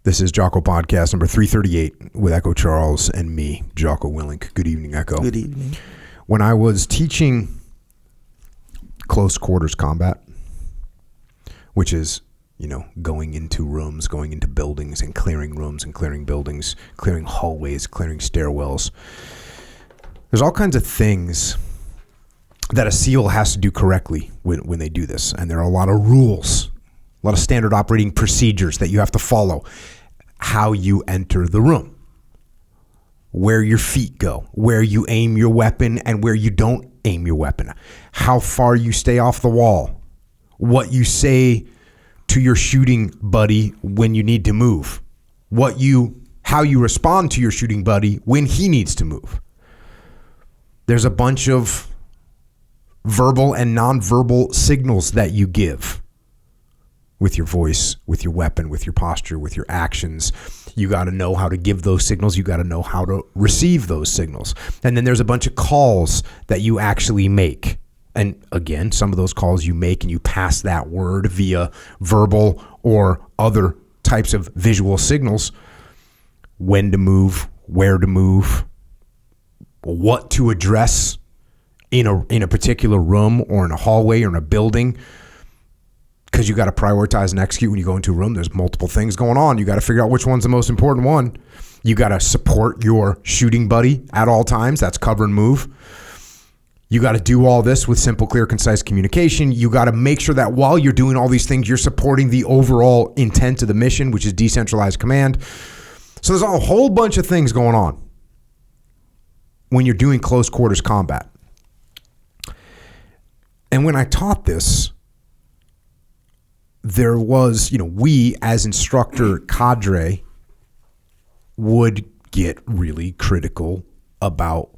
This is Jocko Podcast number 338 with Echo Charles and me, Jocko Willink. Good evening, Echo. Good evening. When I was teaching close quarters combat, which is, going into rooms, going into buildings and clearing rooms and clearing buildings, clearing hallways, clearing stairwells, there's all kinds of things that a SEAL has to do correctly when they do this. And there are a lot of rules, a lot of standard operating procedures that you have to follow. How you enter the room, where your feet go, where you aim your weapon and where you don't aim your weapon, how far you stay off the wall, what you say to your shooting buddy when you need to move, how you respond to your shooting buddy when he needs to move. There's a bunch of verbal and nonverbal signals that you give with your voice, with your weapon, with your posture, with your actions. You got to know how to give those signals. You got to know how to receive those signals. And then there's a bunch of calls that you actually make. And again, some of those calls you make and you pass that word via verbal or other types of visual signals. When to move, where to move, what to address in a particular room or in a hallway or in a building. Because you got to prioritize and execute when you go into a room. There's multiple things going on. You got to figure out which one's the most important one. You got to support your shooting buddy at all times. That's cover and move. You got to do all this with simple, clear, concise communication. You got to make sure that while you're doing all these things, you're supporting the overall intent of the mission, which is decentralized command. So there's a whole bunch of things going on when you're doing close quarters combat. And when I taught this, there was, we as instructor cadre would get really critical about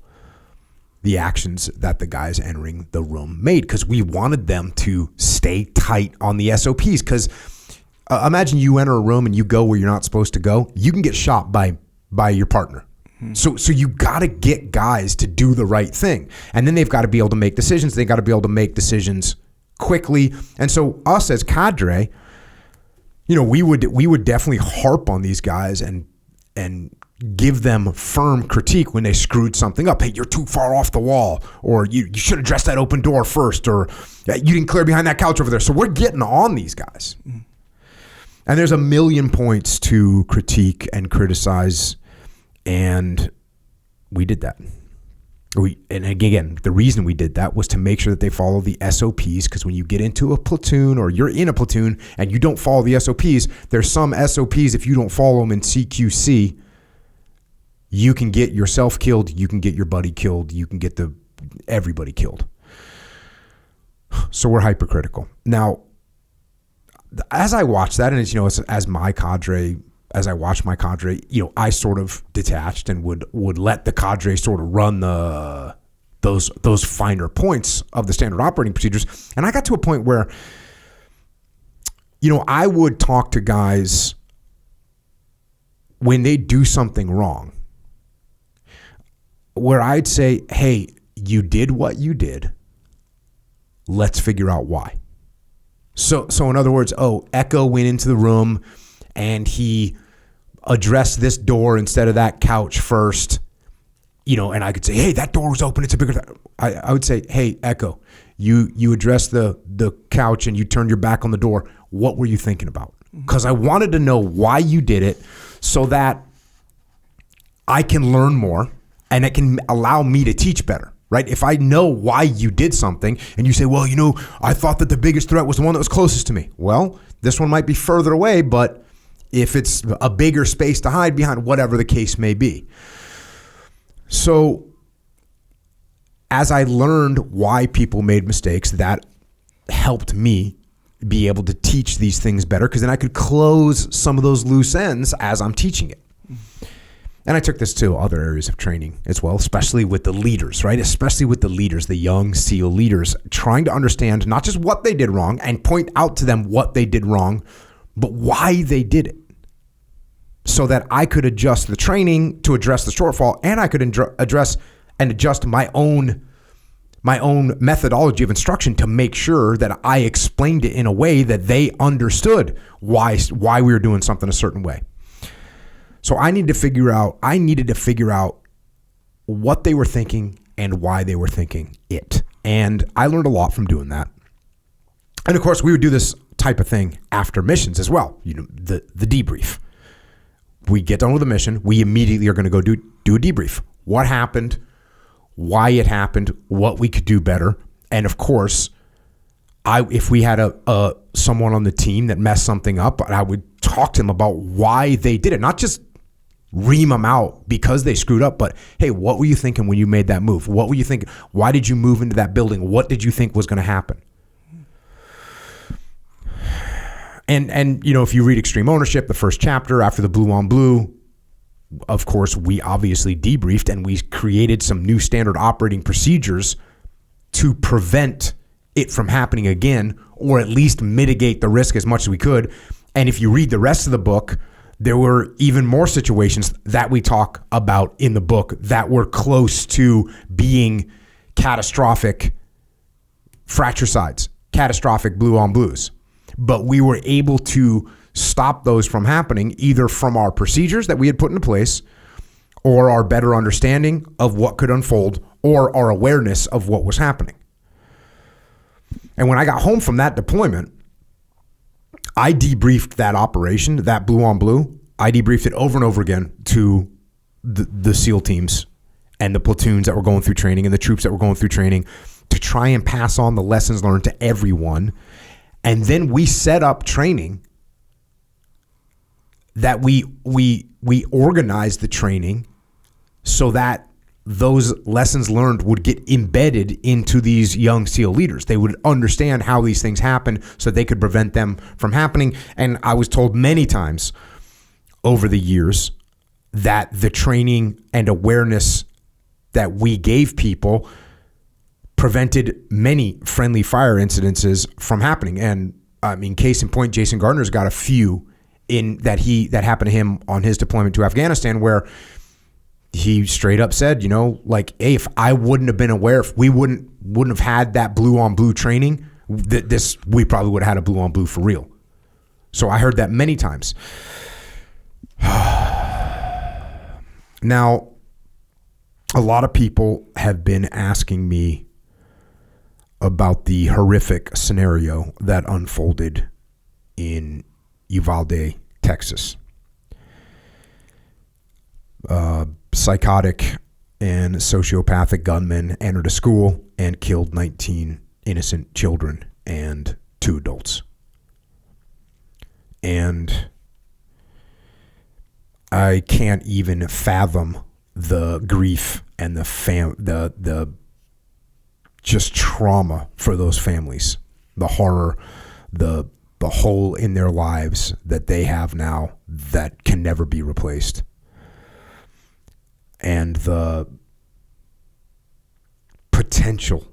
the actions that the guys entering the room made because we wanted them to stay tight on the SOPs. Because imagine you enter a room and you go where you're not supposed to go, you can get shot by your partner. So you got to get guys to do the right thing. And then they've got to be able to make decisions. They got to be able to make decisions quickly. And so us as cadre, we would definitely harp on these guys and give them firm critique when they screwed something up. Hey, you're too far off the wall, or you should address that open door first, or you didn't clear behind that couch over there. So we're getting on these guys. And there's a million points to critique and criticize, and we did that. And again, the reason we did that was to make sure that they follow the SOPs, because when you get into a platoon or you're in a platoon and you don't follow the SOPs, there's some SOPs, if you don't follow them in CQC, you can get yourself killed, you can get your buddy killed, you can get everybody killed. So we're hypercritical. Now, as I watch that, and as my cadre, as I watched my cadre, I sort of detached and would let the cadre sort of run those finer points of the standard operating procedures. And I got to a point where, I would talk to guys when they do something wrong, where I'd say, hey, you did what you did. Let's figure out why. So in other words, Echo went into the room and he addressed this door instead of that couch first, and I could say, hey, that door was open. It's a bigger. I would say, hey, Echo, you addressed the couch and you turned your back on the door. What were you thinking about? Because I wanted to know why you did it so that I can learn more and it can allow me to teach better. Right? If I know why you did something and you say, well, I thought that the biggest threat was the one that was closest to me. Well, this one might be further away, but if it's a bigger space to hide behind, whatever the case may be. So as I learned why people made mistakes, that helped me be able to teach these things better, because then I could close some of those loose ends as I'm teaching it. And I took this to other areas of training as well, especially with the leaders, right? Especially with the leaders, the young SEAL leaders, trying to understand not just what they did wrong and point out to them what they did wrong, but why they did it, so that I could adjust the training to address the shortfall, and I could address and adjust my own methodology of instruction to make sure that I explained it in a way that they understood why we were doing something a certain way. So I needed to figure out what they were thinking and why they were thinking it. And I learned a lot from doing that. And of course, we would do this type of thing after missions as well. The debrief. We get done with a mission. We immediately are going to go do a debrief. What happened? Why it happened? What we could do better? And of course, if we had someone on the team that messed something up, I would talk to them about why they did it. Not just ream them out because they screwed up, but hey, what were you thinking when you made that move? What were you thinking? Why did you move into that building? What did you think was going to happen? And if you read Extreme Ownership, the first chapter after the Blue on Blue, of course, we obviously debriefed and we created some new standard operating procedures to prevent it from happening again, or at least mitigate the risk as much as we could. And if you read the rest of the book, there were even more situations that we talk about in the book that were close to being catastrophic fratricides, catastrophic blue on blues. But we were able to stop those from happening either from our procedures that we had put into place or our better understanding of what could unfold or our awareness of what was happening. And when I got home from that deployment, I debriefed that operation, that blue on blue. I debriefed it over and over again to the SEAL teams and the platoons that were going through training and the troops that were going through training to try and pass on the lessons learned to everyone. And then we set up training that we organized the training so that those lessons learned would get embedded into these young SEAL leaders. They would understand how these things happen so they could prevent them from happening. And I was told many times over the years that the training and awareness that we gave people prevented many friendly fire incidences from happening. And I mean, case in point, Jason Gardner's got a few that happened to him on his deployment to Afghanistan, where he straight up said, hey, if I wouldn't have been aware, if we wouldn't have had that blue on blue training, we probably would have had a blue on blue for real. So I heard that many times. Now, a lot of people have been asking me about the horrific scenario that unfolded in Uvalde, Texas. Psychotic and sociopathic gunmen entered a school and killed 19 innocent children and 2 adults. And I can't even fathom the grief and the just trauma for those families, the horror, the hole in their lives that they have now that can never be replaced. And the potential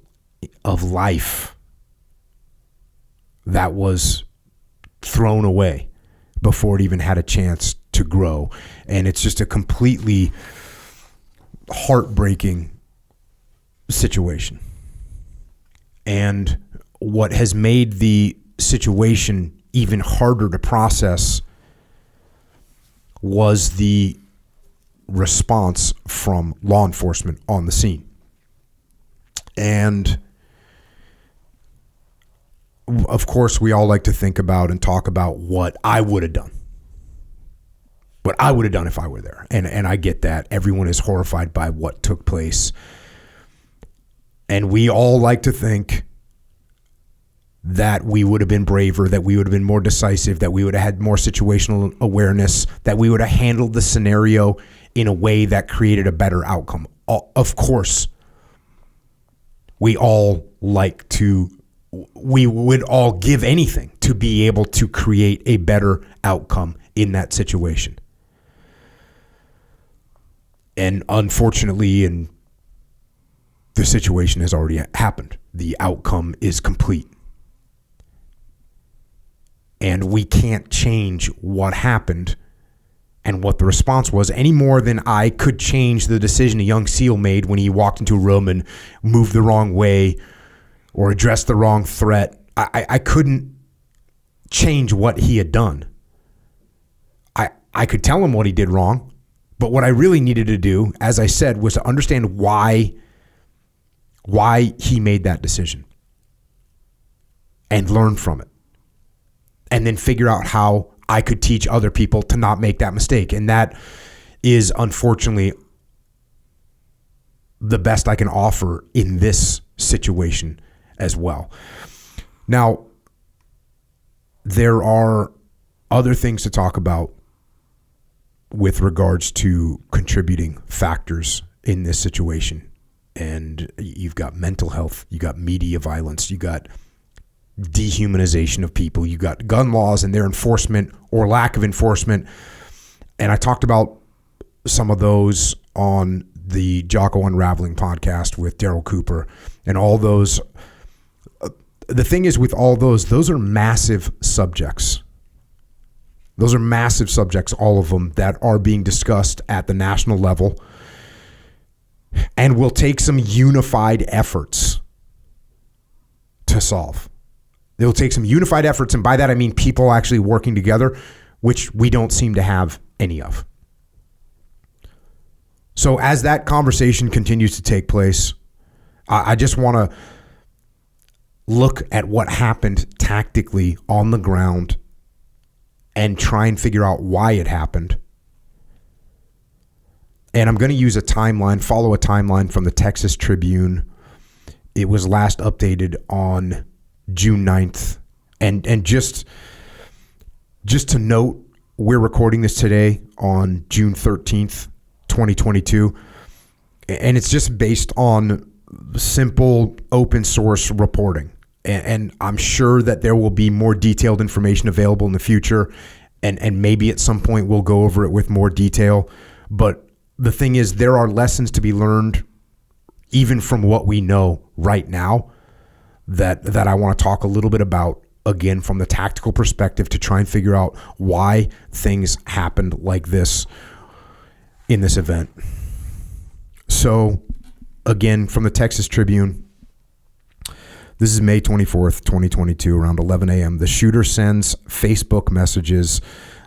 of life that was thrown away before it even had a chance to grow. And it's just a completely heartbreaking situation. And what has made the situation even harder to process was the response from law enforcement on the scene. And of course, we all like to think about and talk about what I would have done. What I would have done if I were there. And I get that. Everyone is horrified by what took place. And we all like to think that we would have been braver, that we would have been more decisive, that we would have had more situational awareness, that we would have handled the scenario in a way that created a better outcome. Of course, we would all give anything to be able to create a better outcome in that situation. And unfortunately, the situation has already happened. The outcome is complete. And we can't change what happened and what the response was any more than I could change the decision a young SEAL made when he walked into a room and moved the wrong way or addressed the wrong threat. I couldn't change what he had done. I could tell him what he did wrong. But what I really needed to do, as I said, was to understand why he made that decision and learn from it. And then figure out how I could teach other people to not make that mistake. And that is unfortunately the best I can offer in this situation as well. Now, there are other things to talk about with regards to contributing factors in this situation. And you've got mental health, you got media violence, you got dehumanization of people, you got gun laws and their enforcement or lack of enforcement. And I talked about some of those on the Jocko Unraveling podcast with Daryl Cooper and all those. The thing is with all those are massive subjects. Those are massive subjects, all of them, that are being discussed at the national level and will take some unified efforts to solve. It will take some unified efforts, and by that I mean people actually working together, which we don't seem to have any of. So as that conversation continues to take place, I just want to look at what happened tactically on the ground and try and figure out why it happened. And I'm going to use follow a timeline from the Texas Tribune. It was last updated on June 9th. And just to note, we're recording this today on June 13th, 2022. And it's just based on simple open source reporting. And I'm sure that there will be more detailed information available in the future. And maybe at some point we'll go over it with more detail. But the thing is, there are lessons to be learned even from what we know right now that I want to talk a little bit about, again, from the tactical perspective, to try and figure out why things happened like this in this event. So, again, from the Texas Tribune, this is May 24th, 2022, around 11 a.m. The shooter sends Facebook messages.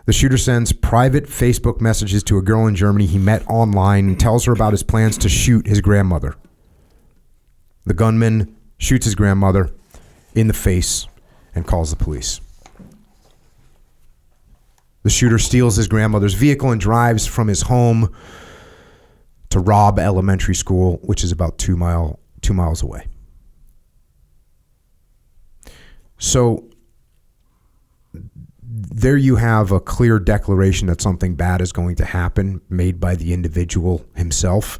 The shooter sends private Facebook messages to a girl in Germany he met online and tells her about his plans to shoot his grandmother. The gunman shoots his grandmother in the face and calls the police. The shooter steals his grandmother's vehicle and drives from his home to Robb Elementary School, which is about 2 miles away. So there you have a clear declaration that something bad is going to happen, made by the individual himself.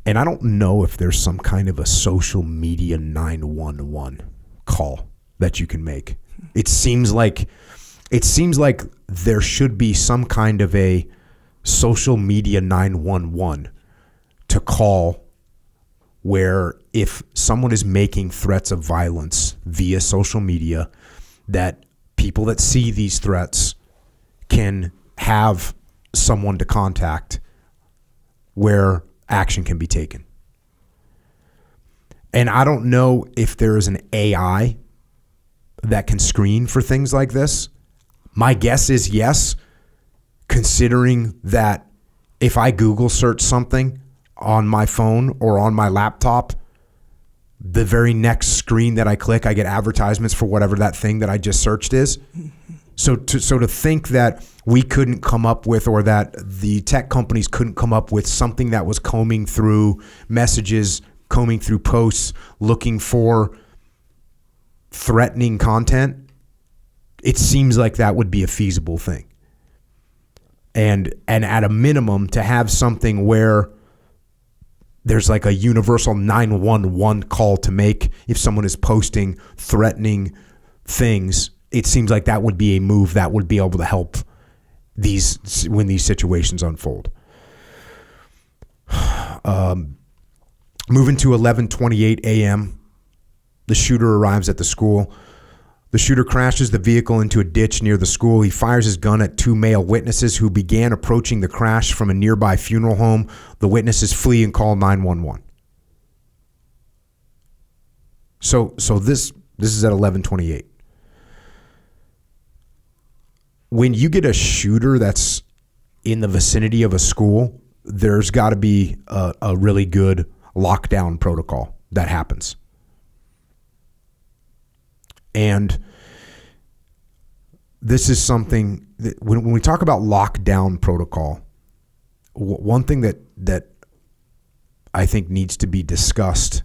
And I don't know if there's some kind of a social media 911 call that you can make. It seems like there should be some kind of a social media 911 to call, where if someone is making threats of violence via social media, that people that see these threats can have someone to contact where action can be taken. And I don't know if there is an AI that can screen for things like this. My guess is yes, considering that if I Google search something on my phone or on my laptop, the very next screen that I click, I get advertisements for whatever that thing that I just searched is. So to think that we couldn't come up with, or that the tech companies couldn't come up with something that was combing through messages, combing through posts, looking for threatening content, it seems like that would be a feasible thing. And at a minimum, to have something where there's like a universal 911 call to make if someone is posting threatening things, it seems like that would be a move that would be able to help when these situations unfold. Moving to 11:28 a.m., the shooter arrives at the school. The shooter crashes the vehicle into a ditch near the school. He fires his gun at two male witnesses who began approaching the crash from a nearby funeral home. The witnesses flee and call 911. So this is at 11:28. when you get a shooter that's in the vicinity of a school, there's got to be a really good lockdown protocol that happens. And this is something that when we talk about lockdown protocol, one thing that I think needs to be discussed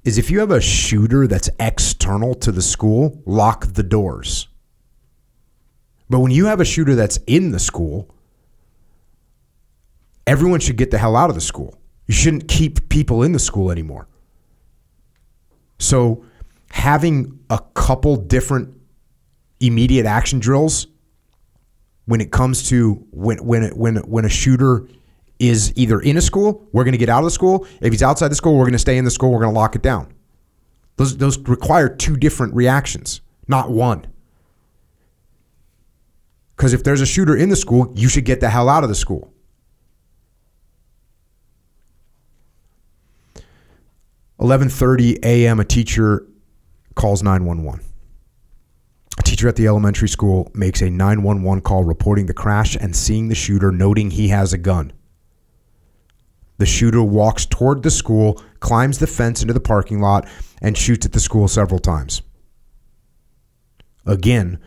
is if you have a shooter that's external to the school, lock the doors. But when you have a shooter that's in the school, everyone should get the hell out of the school. You shouldn't keep people in the school anymore. So having a couple different immediate action drills when it comes to when a shooter is either in a school, we're going to get out of the school. If he's outside the school, we're going to stay in the school. We're going to lock it down. Those require two different reactions, not one. Because if there's a shooter in the school, you should get the hell out of the school. 11:30 a.m., a teacher calls 911. A teacher at the elementary school makes a 911 call reporting the crash and seeing the shooter, noting he has a gun. The shooter walks toward the school, climbs the fence into the parking lot, and shoots at the school several times. Again,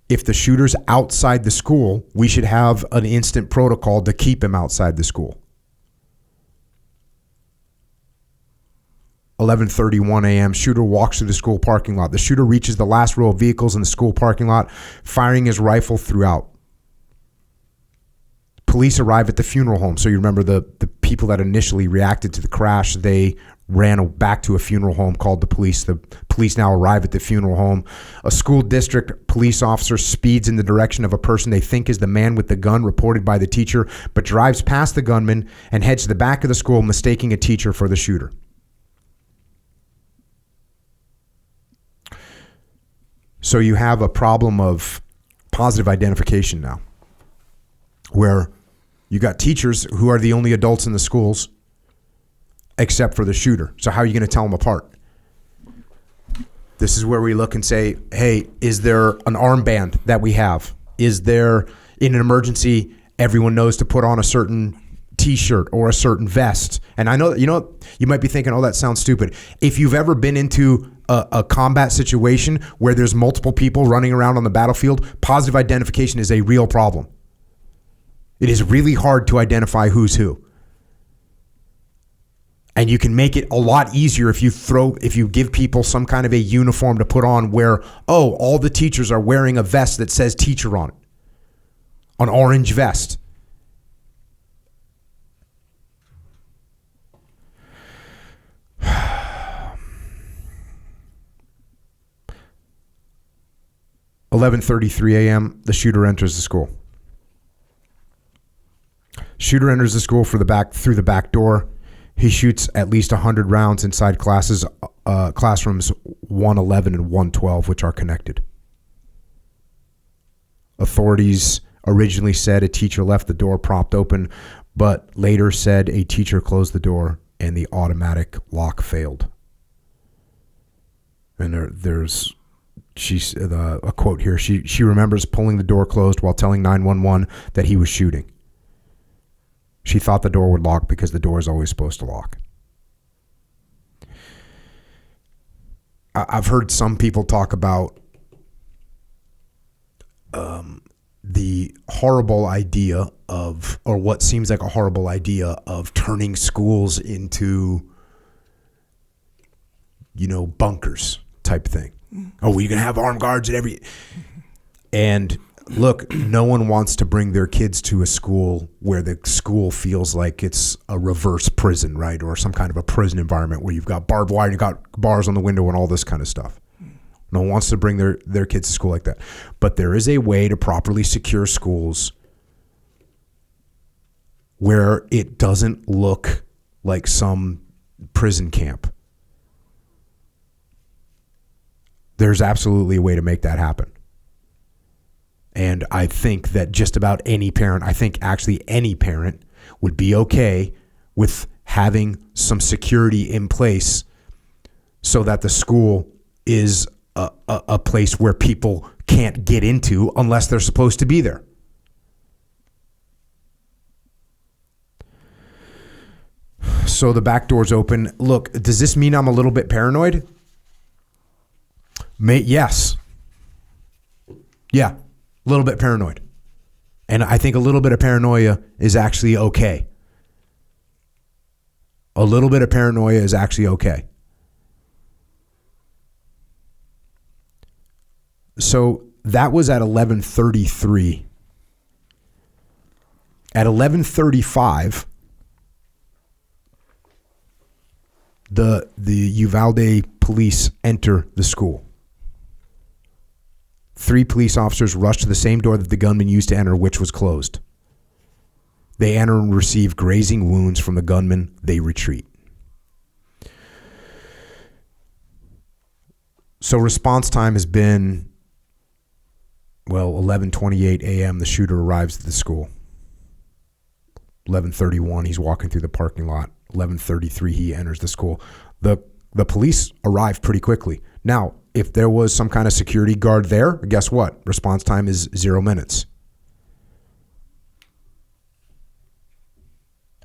if the shooter's outside the school, we should have an instant protocol to keep him outside the school. 11:31 a.m., shooter walks through the school parking lot. The shooter reaches the last row of vehicles in the school parking lot, firing his rifle throughout. Police arrive at the funeral home. So you remember the people that initially reacted to the crash, they ran back to a funeral home, called the police. The police now arrive at the funeral home. A school district police officer speeds in the direction of a person they think is the man with the gun reported by the teacher, but drives past the gunman and heads to the back of the school, mistaking a teacher for the shooter. So you have a problem of positive identification now, where you got teachers who are the only adults in the schools except for the shooter. So how are you going to tell them apart? This is where we look and say, hey, is there an armband that we have? Is there, in an emergency, everyone knows to put on a certain t-shirt or a certain vest? And I know, you might be thinking, oh, that sounds stupid. If you've ever been into a combat situation where there's multiple people running around on the battlefield, positive identification is a real problem. It is really hard to identify who's who. And you can make it a lot easier if you give people some kind of a uniform to put on where, oh, all the teachers are wearing a vest that says teacher on it. An orange vest. "11:33 a.m., the shooter enters the school. Shooter enters the school through the back door. He shoots at least 100 rounds inside classrooms 111 and 112, which are connected. Authorities originally said a teacher left the door propped open, but later said a teacher closed the door and the automatic lock failed." And there's a quote here. She remembers pulling the door closed while telling 911 that he was shooting. She thought the door would lock because the door is always supposed to lock. I've heard some people talk about the horrible idea of, or what seems like a horrible idea of, turning schools into, bunkers type thing. Oh, you can have armed guards at every... And look, no one wants to bring their kids to a school where the school feels like it's a reverse prison, right? Or some kind of a prison environment where you've got barbed wire, you've got bars on the window and all this kind of stuff. No one wants to bring their kids to school like that. But there is a way to properly secure schools where it doesn't look like some prison camp. There's absolutely a way to make that happen. And I think that just about any parent, I think actually any parent would be okay with having some security in place so that the school is a place where people can't get into unless they're supposed to be there. So the back door's open. Look, does this mean I'm a little bit paranoid? Yes. Yeah, a little bit paranoid. And I think a little bit of paranoia is actually okay. A little bit of paranoia is actually okay. So that was at 11:33. At 11:35, the Uvalde police enter the school. 3 police officers rush to the same door that the gunman used to enter, which was closed. They enter and receive grazing wounds from the gunman. They retreat. So response time has been, 11:28 a.m. The shooter arrives at the school. 11:31, he's walking through the parking lot. 11:33, he enters the school. The police arrive pretty quickly. Now, if there was some kind of security guard there, guess what? Response time is 0 minutes.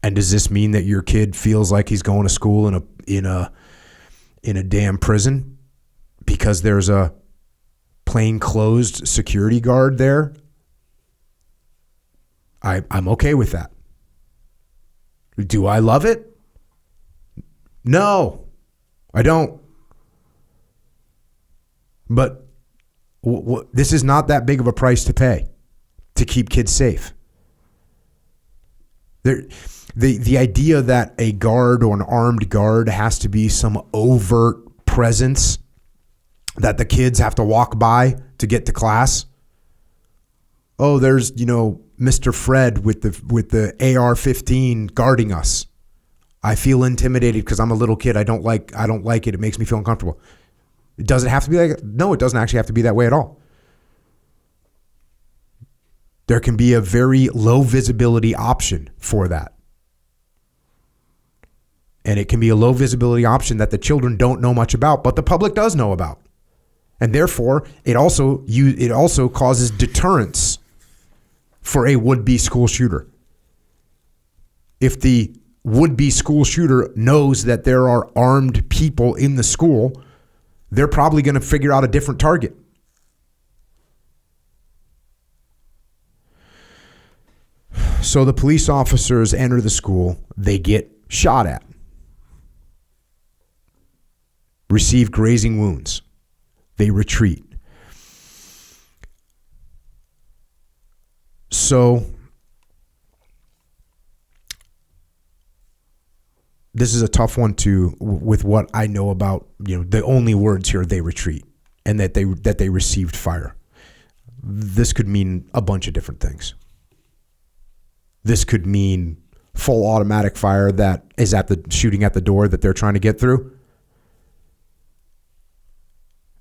And does this mean that your kid feels like he's going to school in a damn prison because there's a plainclothes security guard there? I'm okay with that. Do I love it? No, I don't. But this is not that big of a price to pay to keep kids safe. The idea that a guard or an armed guard has to be some overt presence that the kids have to walk by to get to class. Oh, there's, Mr. Fred with the AR-15 guarding us. I feel intimidated because I'm a little kid. I don't like it. It makes me feel uncomfortable. Does it have to be like? No, it doesn't actually have to be that way at all. There can be a very low visibility option for that. And it can be a low visibility option that the children don't know much about, but the public does know about. And therefore, it also causes deterrence for a would-be school shooter. If the would-be school shooter knows that there are armed people in the school, they're probably going to figure out a different target. So the police officers enter the school. They get shot at. Receive grazing wounds. They retreat. So this is a tough one too, with what I know about, the only words here, they retreat, and that they received fire. This could mean a bunch of different things. This could mean full automatic fire that is shooting at the door that they're trying to get through.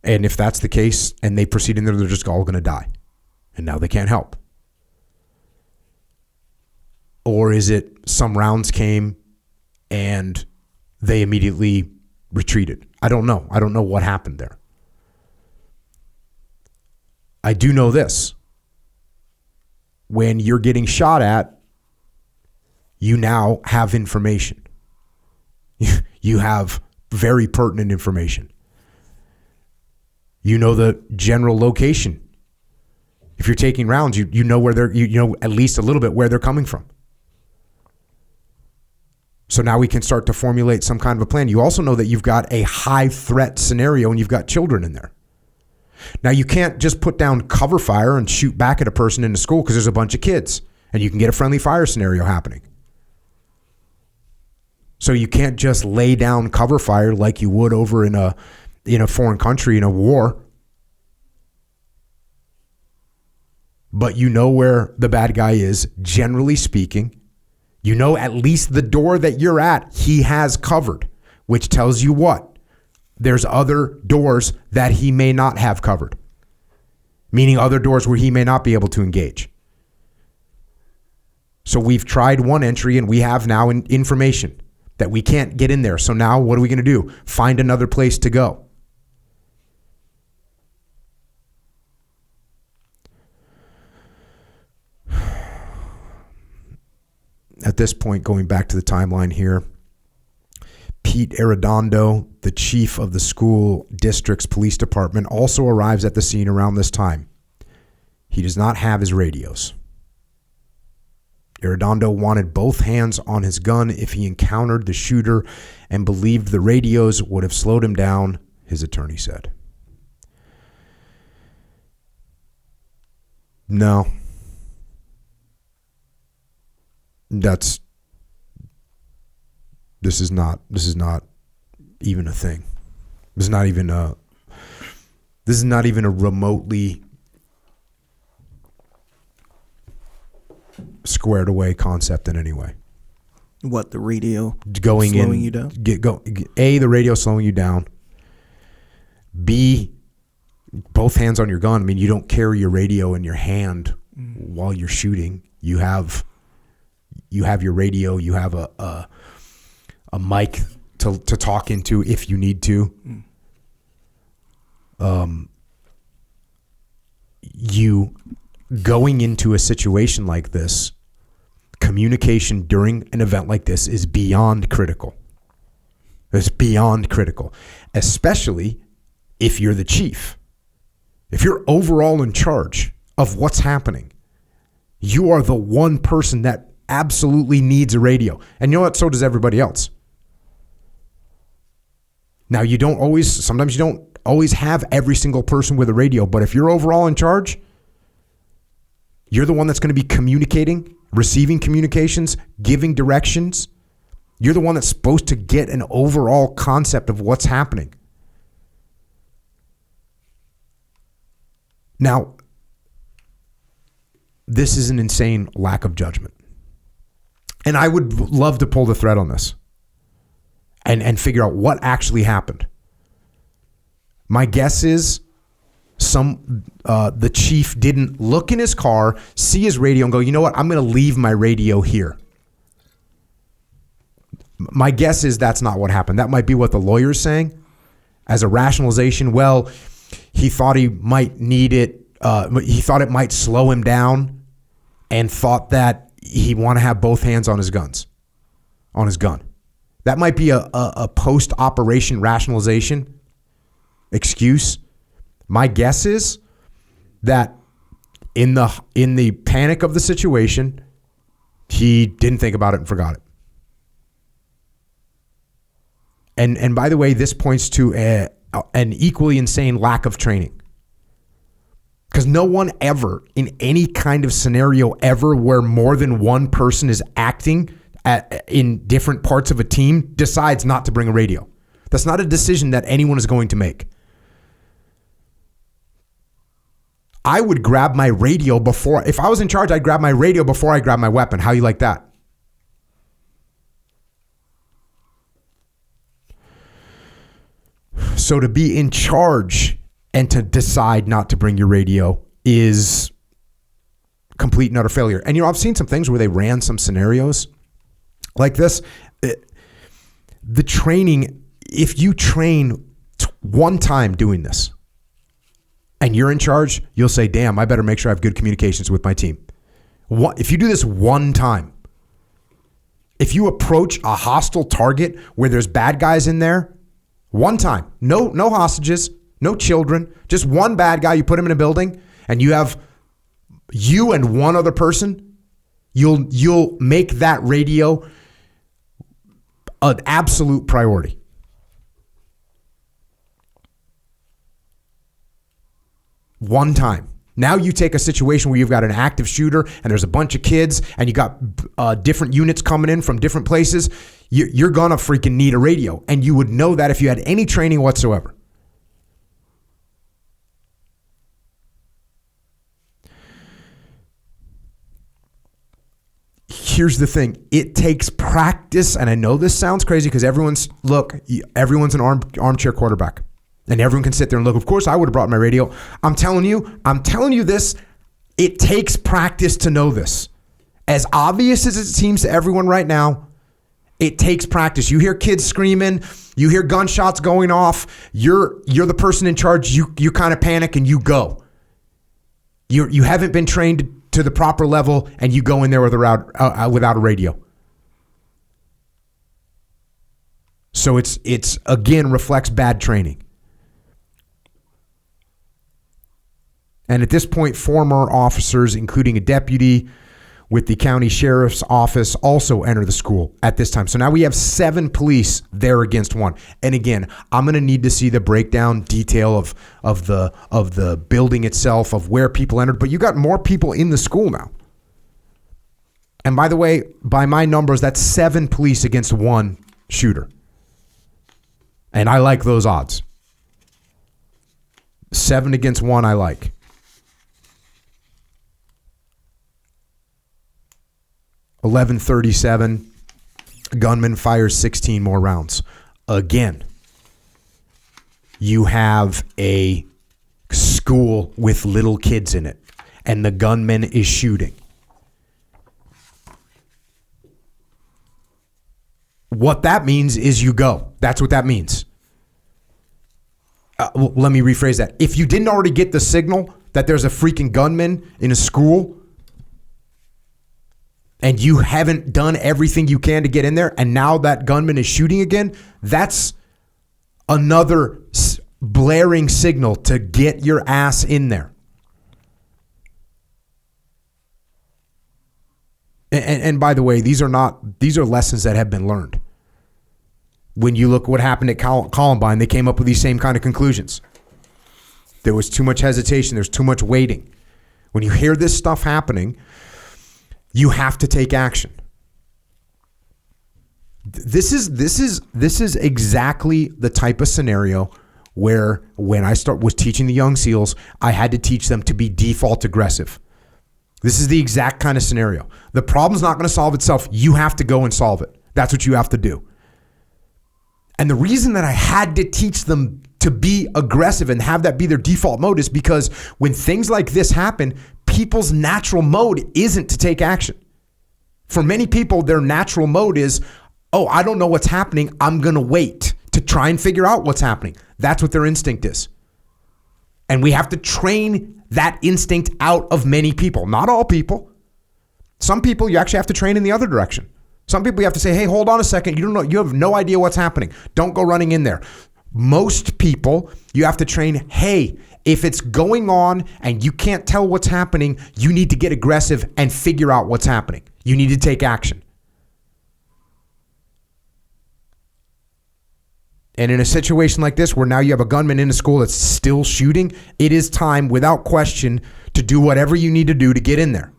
And if that's the case and they proceed in there, they're just all going to die. And now they can't help. Or is it some rounds came and they immediately retreated? I don't know. I don't know what happened there. I do know this. When you're getting shot at, you now have information. You have very pertinent information. You know the general location. If you're taking rounds, you know where you know at least a little bit where they're coming from. So now we can start to formulate some kind of a plan. You also know that you've got a high threat scenario and you've got children in there. Now you can't just put down cover fire and shoot back at a person in the school because there's a bunch of kids and you can get a friendly fire scenario happening. So you can't just lay down cover fire like you would over in a foreign country in a war. But you know where the bad guy is, generally speaking. You know at least the door that you're at, he has covered, which tells you what? There's other doors that he may not have covered, meaning other doors where he may not be able to engage. So we've tried one entry and we have now information that we can't get in there. So now what are we going to do? Find another place to go. At this point, going back to the timeline here, Pete Arredondo, the chief of the school district's police department, also arrives at the scene around this time. He does not have his radios. Arredondo wanted both hands on his gun if he encountered the shooter and believed the radios would have slowed him down, his attorney said. No. This is not even a thing. This is not even a remotely squared away concept in any way. What, the radio going slowing in, you down? A, the radio slowing you down. B, both hands on your gun. I mean, you don't carry your radio in your hand while you're shooting. You have your radio. You have a mic to talk into if you need to. You going into a situation like this, communication during an event like this is beyond critical. It's beyond critical, especially if you're the chief. If you're overall in charge of what's happening, you are the one person that absolutely needs a radio. And you know what? So does everybody else. Now, sometimes you don't always have every single person with a radio, but if you're overall in charge, you're the one that's going to be communicating, receiving communications, giving directions. You're the one that's supposed to get an overall concept of what's happening. Now, this is an insane lack of judgment. And I would love to pull the thread on this and figure out what actually happened. My guess is the chief didn't look in his car, see his radio, and go, you know what, I'm going to leave my radio here. My guess is that's not what happened. That might be what the lawyer's saying as a rationalization. Well, he thought he might need it. He thought it might slow him down and thought that he want to have both hands on his gun. That might be a post-operation rationalization excuse. My guess is that in the panic of the situation, he didn't think about it and forgot it. And by the way, this points to an equally insane lack of training. Because no one ever, in any kind of scenario ever where more than one person is acting in different parts of a team, decides not to bring a radio. That's not a decision that anyone is going to make. I would grab my radio before, if I was in charge, I'd grab my radio before I grab my weapon. How you like that? So to be in charge and to decide not to bring your radio is complete and utter failure. And, I've seen some things where they ran some scenarios like this. The training, if you train one time doing this and you're in charge, you'll say, damn, I better make sure I have good communications with my team. If you do this one time, if you approach a hostile target where there's bad guys in there, one time, no hostages, no children, just one bad guy, you put him in a building and you have you and one other person, you'll make that radio an absolute priority. One time. Now you take a situation where you've got an active shooter and there's a bunch of kids and you got different units coming in from different places. You're going to freaking need a radio. And you would know that if you had any training whatsoever. Here's the thing. It takes practice. And I know this sounds crazy because everyone's an armchair quarterback. And everyone can sit there and look, of course I would have brought my radio. I'm telling you this, it takes practice to know this. As obvious as it seems to everyone right now, it takes practice. You hear kids screaming, you hear gunshots going off, you're the person in charge, you kind of panic and you go. You haven't been trained to the proper level and you go in there without a radio. So it's again reflects bad training. And at this point, former officers, including a deputy with the county sheriff's office, also enter the school at this time. So now we have 7 police there against 1. And again, I'm going to need to see the breakdown detail of the building itself, of where people entered. But you got more people in the school now. And by the way, by my numbers, that's 7 police against 1 shooter. And I like those odds. 7 against 1, I like. .11:37, gunman fires 16 more rounds. Again, you have a school with little kids in it, and the gunman is shooting. What that means is you go. That's what that means. Let me rephrase that. If you didn't already get the signal that there's a freaking gunman in a school, and you haven't done everything you can to get in there, and now that gunman is shooting again, that's another blaring signal to get your ass in there. And by the way, these are lessons that have been learned. When you look what happened at Columbine, they came up with these same kind of conclusions. There was too much hesitation. There's too much waiting. When you hear this stuff happening, you have to take action. This is exactly the type of scenario where when I was teaching the young SEALs, I had to teach them to be default aggressive. This is the exact kind of scenario. The problem's not going to solve itself. You have to go and solve it. That's what you have to do. And the reason that I had to teach them to be aggressive and have that be their default mode is because when things like this happen, people's natural mode isn't to take action. For many people, their natural mode is, oh, I don't know what's happening. I'm going to wait to try and figure out what's happening. That's what their instinct is. And we have to train that instinct out of many people. Not all people. Some people you actually have to train in the other direction. Some people you have to say, hey, hold on a second. You don't know. You have no idea what's happening. Don't go running in there. Most people, you have to train, hey, if it's going on and you can't tell what's happening, you need to get aggressive and figure out what's happening. You need to take action. And in a situation like this, where now you have a gunman in a school that's still shooting, it is time, without question, to do whatever you need to do to get in there.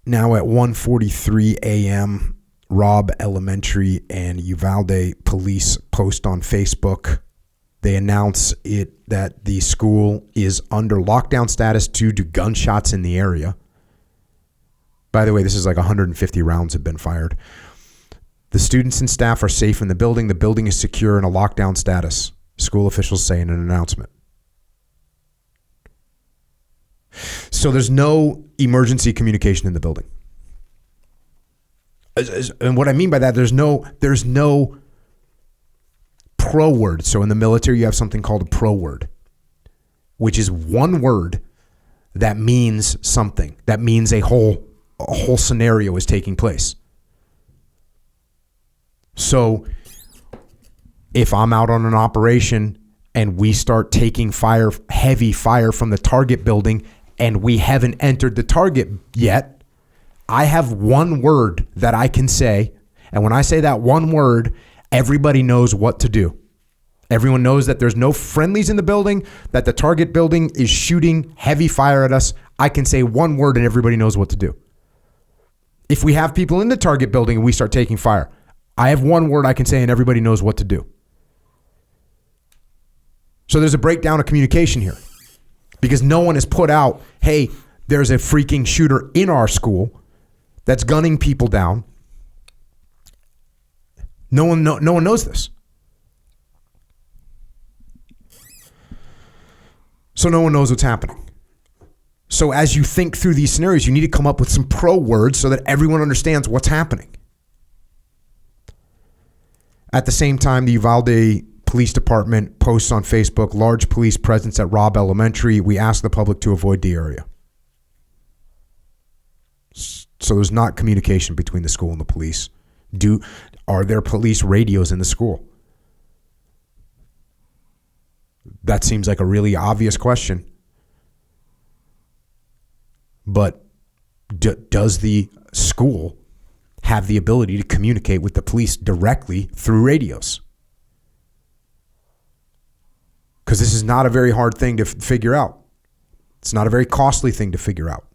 Now at 1:43 a.m., Robb Elementary and Uvalde police post on Facebook. They announce that the school is under lockdown status due to gunshots in the area. By the way, this is like 150 rounds have been fired. The students and staff are safe in the building. The building is secure in a lockdown status, school officials say in an announcement. So there's no emergency communication in the building. And what I mean by that, there's no pro word. So in the military, you have something called a pro word, which is one word that means something. That means a whole scenario is taking place. So if I'm out on an operation and we start taking fire, heavy fire from the target building, and we haven't entered the target yet, I have one word that I can say. And when I say that one word, everybody knows what to do. Everyone knows that there's no friendlies in the building, that the target building is shooting heavy fire at us. I can say one word and everybody knows what to do. If we have people in the target building and we start taking fire, I have one word I can say and everybody knows what to do. So there's a breakdown of communication here because no one has put out, hey, there's a freaking shooter in our school that's gunning people down. No one knows this. So no one knows what's happening. So as you think through these scenarios, you need to come up with some pro words so that everyone understands what's happening. At the same time, the Uvalde Police Department posts on Facebook, large police presence at Robb Elementary. We ask the public to avoid the area. So there's not communication between the school and the police. Are there police radios in the school? That seems like a really obvious question. But does the school have the ability to communicate with the police directly through radios? Because this is not a very hard thing to figure out. It's not a very costly thing to figure out.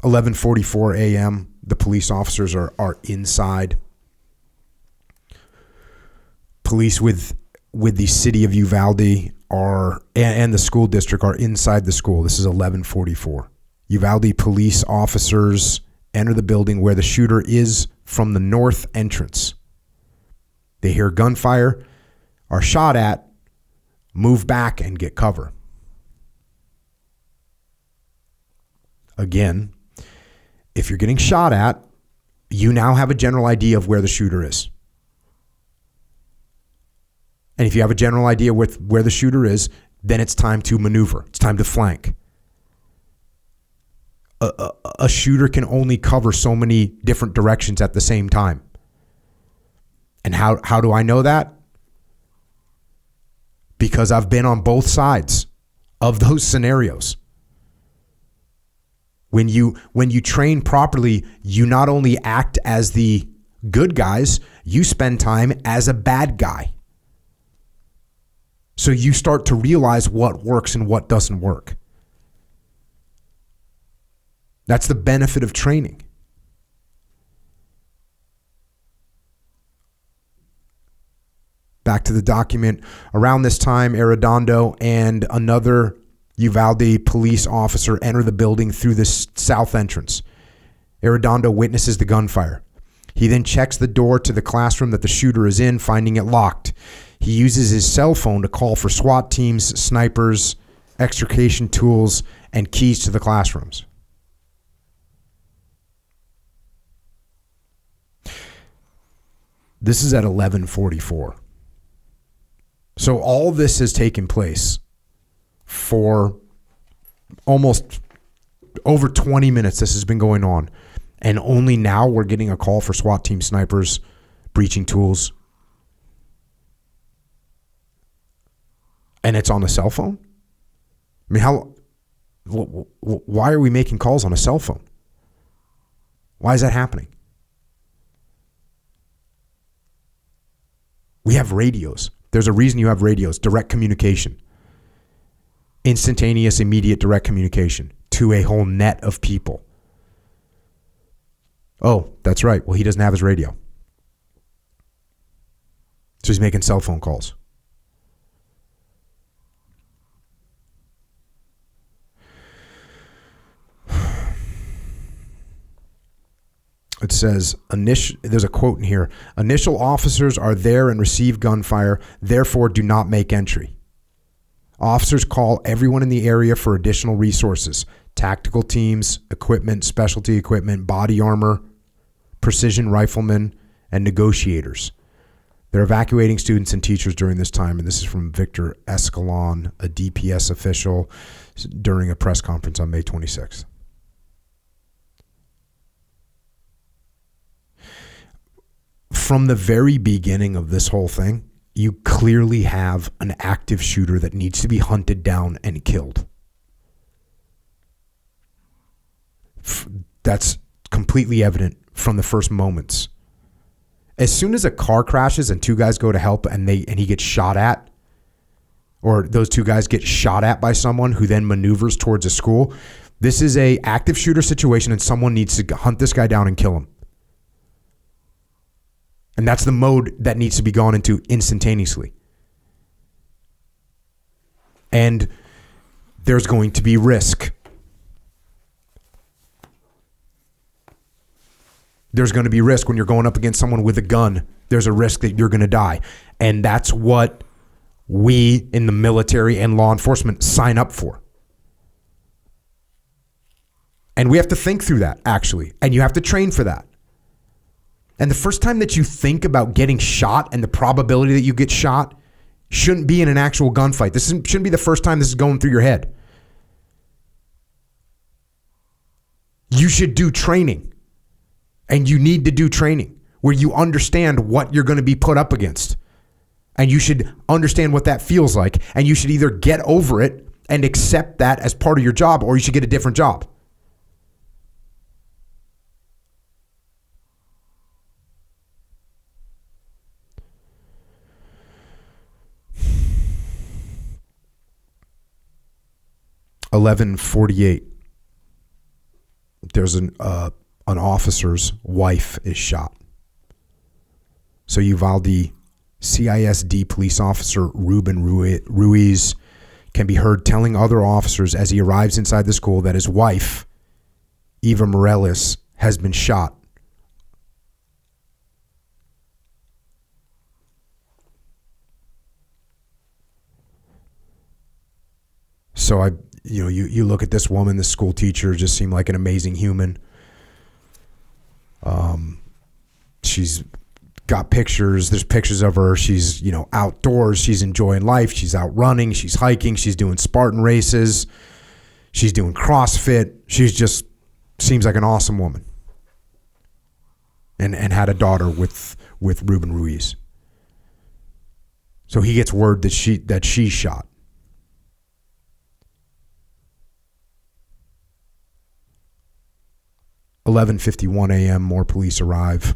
(11:44 a.m.) The police officers are inside. Police with the city of Uvalde and the school district are inside the school. This is 11:44. Uvalde police officers enter the building where the shooter is from the north entrance. They hear gunfire, are shot at, move back, and get cover. Again, if you're getting shot at, you now have a general idea of where the shooter is. And if you have a general idea with where the shooter is, then it's time to maneuver. It's time to flank. A shooter can only cover so many different directions at the same time. And how do I know that? Because I've been on both sides of those scenarios. When you train properly, you not only act as the good guys, you spend time as a bad guy. So you start to realize what works and what doesn't work. That's the benefit of training. Back to the document. Around this time, Arredondo and another Uvalde police officer enter the building through the south entrance. Arredondo witnesses the gunfire. He then checks the door to the classroom that the shooter is in, finding it locked. He uses his cell phone to call for SWAT teams, snipers, extrication tools, and keys to the classrooms. This is at 11:44. So all this has taken place for almost over 20 minutes. This has been going on. And only now we're getting a call for SWAT team, snipers, breaching tools. And it's on a cell phone? I mean, why are we making calls on a cell phone? Why is that happening? We have radios. There's a reason you have radios. Direct communication. Instantaneous, immediate direct communication to a whole net of people. Oh, that's right. Well, he doesn't have his radio. So he's making cell phone calls. It says, there's a quote in here. Initial officers are there and receive gunfire, therefore do not make entry. Officers call everyone in the area for additional resources, tactical teams, equipment, specialty equipment, body armor, precision riflemen, and negotiators. They're evacuating students and teachers during this time, and this is from Victor Escalon, a DPS official, during a press conference on May 26th. From the very beginning of this whole thing, you clearly have an active shooter that needs to be hunted down and killed. That's completely evident from the first moments. As soon as a car crashes and two guys go to help and he gets shot at, or those two guys get shot at by someone who then maneuvers towards a school, this is a active shooter situation and someone needs to hunt this guy down and kill him. And that's the mode that needs to be gone into instantaneously. And there's going to be risk. There's going to be risk when you're going up against someone with a gun. There's a risk that you're going to die. And that's what we in the military and law enforcement sign up for. And we have to think through that, actually. And you have to train for that. And the first time that you think about getting shot and the probability that you get shot shouldn't be in an actual gunfight. Shouldn't be the first time this is going through your head. You should do training. And you need to do training where you understand what you're going to be put up against. And you should understand what that feels like. And you should either get over it and accept that as part of your job, or you should get a different job. $11:48. There's an officer's wife is shot. So Uvalde CISD police officer Ruben Ruiz can be heard telling other officers as he arrives inside the school that his wife, Eva Morales, has been shot. So you look at this woman, this school teacher, just seemed like an amazing human. She's got pictures. There's pictures of her. She's, outdoors. She's enjoying life. She's out running. She's hiking. She's doing Spartan races. She's doing CrossFit. She's just seems like an awesome woman. And had a daughter with Ruben Ruiz. So he gets word that she's shot. $11:51 a.m. More police arrive.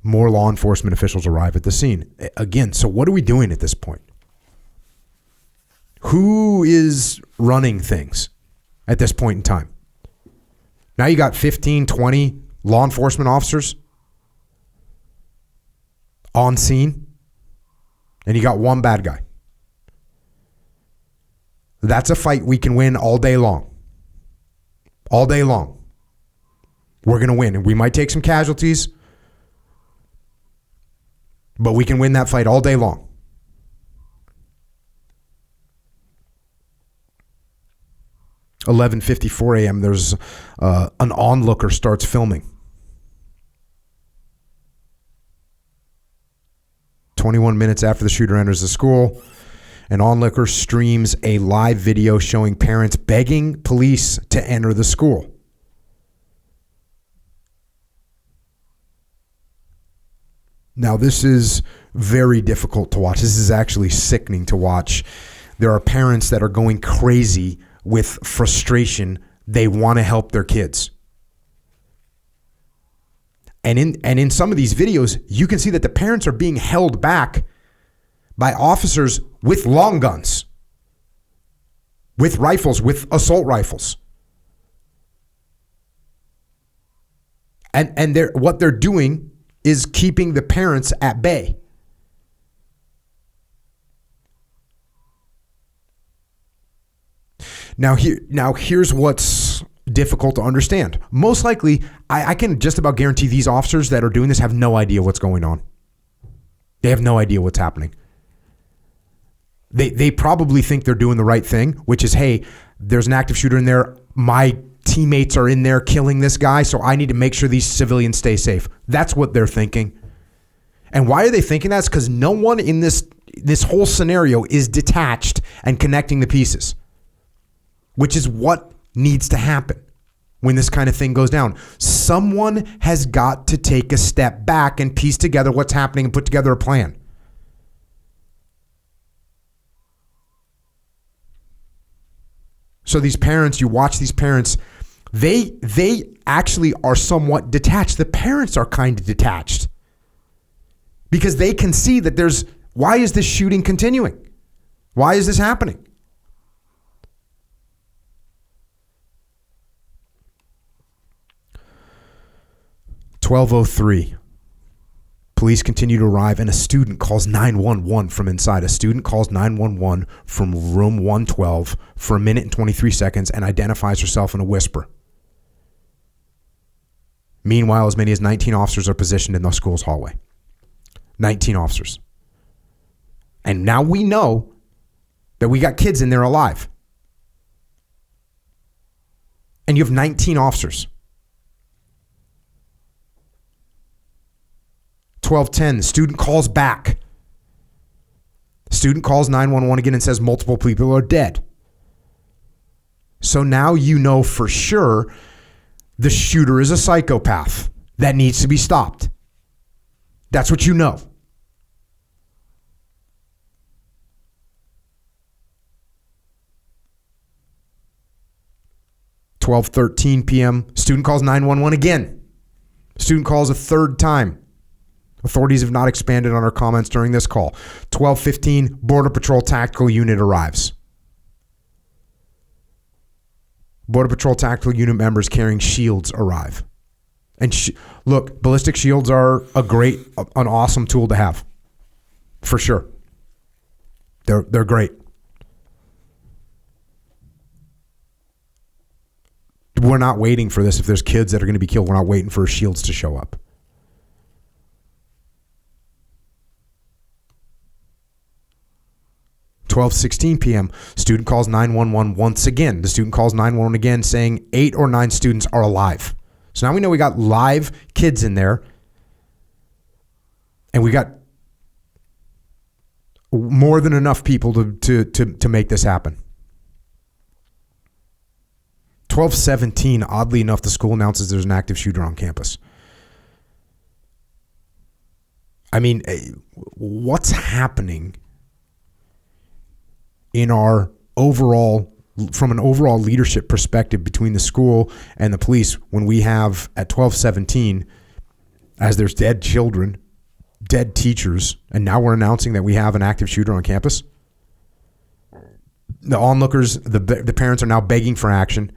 More law enforcement officials arrive at the scene. Again, so what are we doing at this point? Who is running things at this point in time? Now you got 15, 20 law enforcement officers on scene, and you got one bad guy. That's a fight we can win all day long. All day long. We're going to win. And we might take some casualties, but we can win that fight all day long. $11:54 a.m. There's an onlooker starts filming. 21 minutes after the shooter enters the school, an onlooker streams a live video showing parents begging police to enter the school. Now, this is very difficult to watch. This is actually sickening to watch. There are parents that are going crazy with frustration. They want to help their kids. And in some of these videos, you can see that the parents are being held back by officers with long guns, with rifles, with assault rifles. And what they're doing is keeping the parents at bay. Now here's what's difficult to understand. Most likely, I can just about guarantee these officers that are doing this have no idea what's going on. They have no idea what's happening. They probably think they're doing the right thing, which is, hey, there's an active shooter in there. My teammates are in there killing this guy, so I need to make sure these civilians stay safe. That's what they're thinking. And why are they thinking that? It's because no one in this whole scenario is detached and connecting the pieces, which is what needs to happen when this kind of thing goes down. Someone has got to take a step back and piece together what's happening and put together a plan. So these parents, you watch these parents, they actually are somewhat detached. The parents are kind of detached because they can see that why is this shooting continuing? Why is this happening? $12:03. Police continue to arrive, and a student calls 911 from inside. A student calls 911 from room 112 for 1 minute and 23 seconds and identifies herself in a whisper. Meanwhile, as many as 19 officers are positioned in the school's hallway. 19 officers. And now we know that we got kids in there alive. And you have 19 officers. 12:10, the student calls back Student calls 911 again and says multiple people are dead. So now you know for sure the shooter is a psychopath that needs to be stopped. That's what you know. (12:13 p.m.) Student calls 911 again. Student calls a third time. Authorities have not expanded on our comments during this call. 12:15, Border Patrol Tactical Unit arrives. Border Patrol Tactical Unit members carrying shields arrive. And look, ballistic shields are an awesome tool to have. For sure. They're great. We're not waiting for this. If there's kids that are going to be killed, we're not waiting for shields to show up. 12:16 p.m., student calls 911 once again. The student calls 911 again saying 8 or 9 students are alive. So now we know we got live kids in there. And we got more than enough people to make this happen. 12:17, oddly enough, the school announces there's an active shooter on campus. I mean, what's happening in our from an overall leadership perspective between the school and the police when we have at 12:17, as there's dead children, dead teachers, and now we're announcing that we have an active shooter on campus? The onlookers, the parents are now begging for action.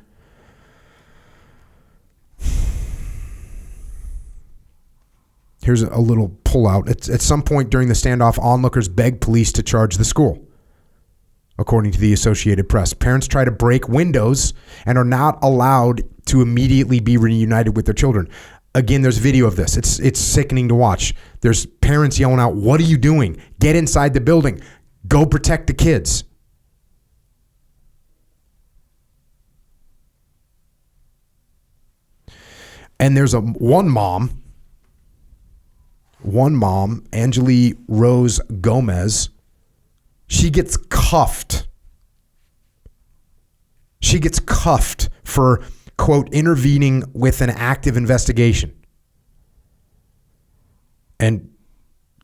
Here's a little pullout. At some point during the standoff, onlookers begged police to charge the school. According to the Associated Press, parents try to break windows and are not allowed to immediately be reunited with their children. Again, there's video of this. It's sickening to watch. There's parents yelling out, "What are you doing? Get inside the building. Go protect the kids." And there's one mom, Angeli Rose Gomez. She gets cuffed. She gets cuffed for, quote, intervening with an active investigation. And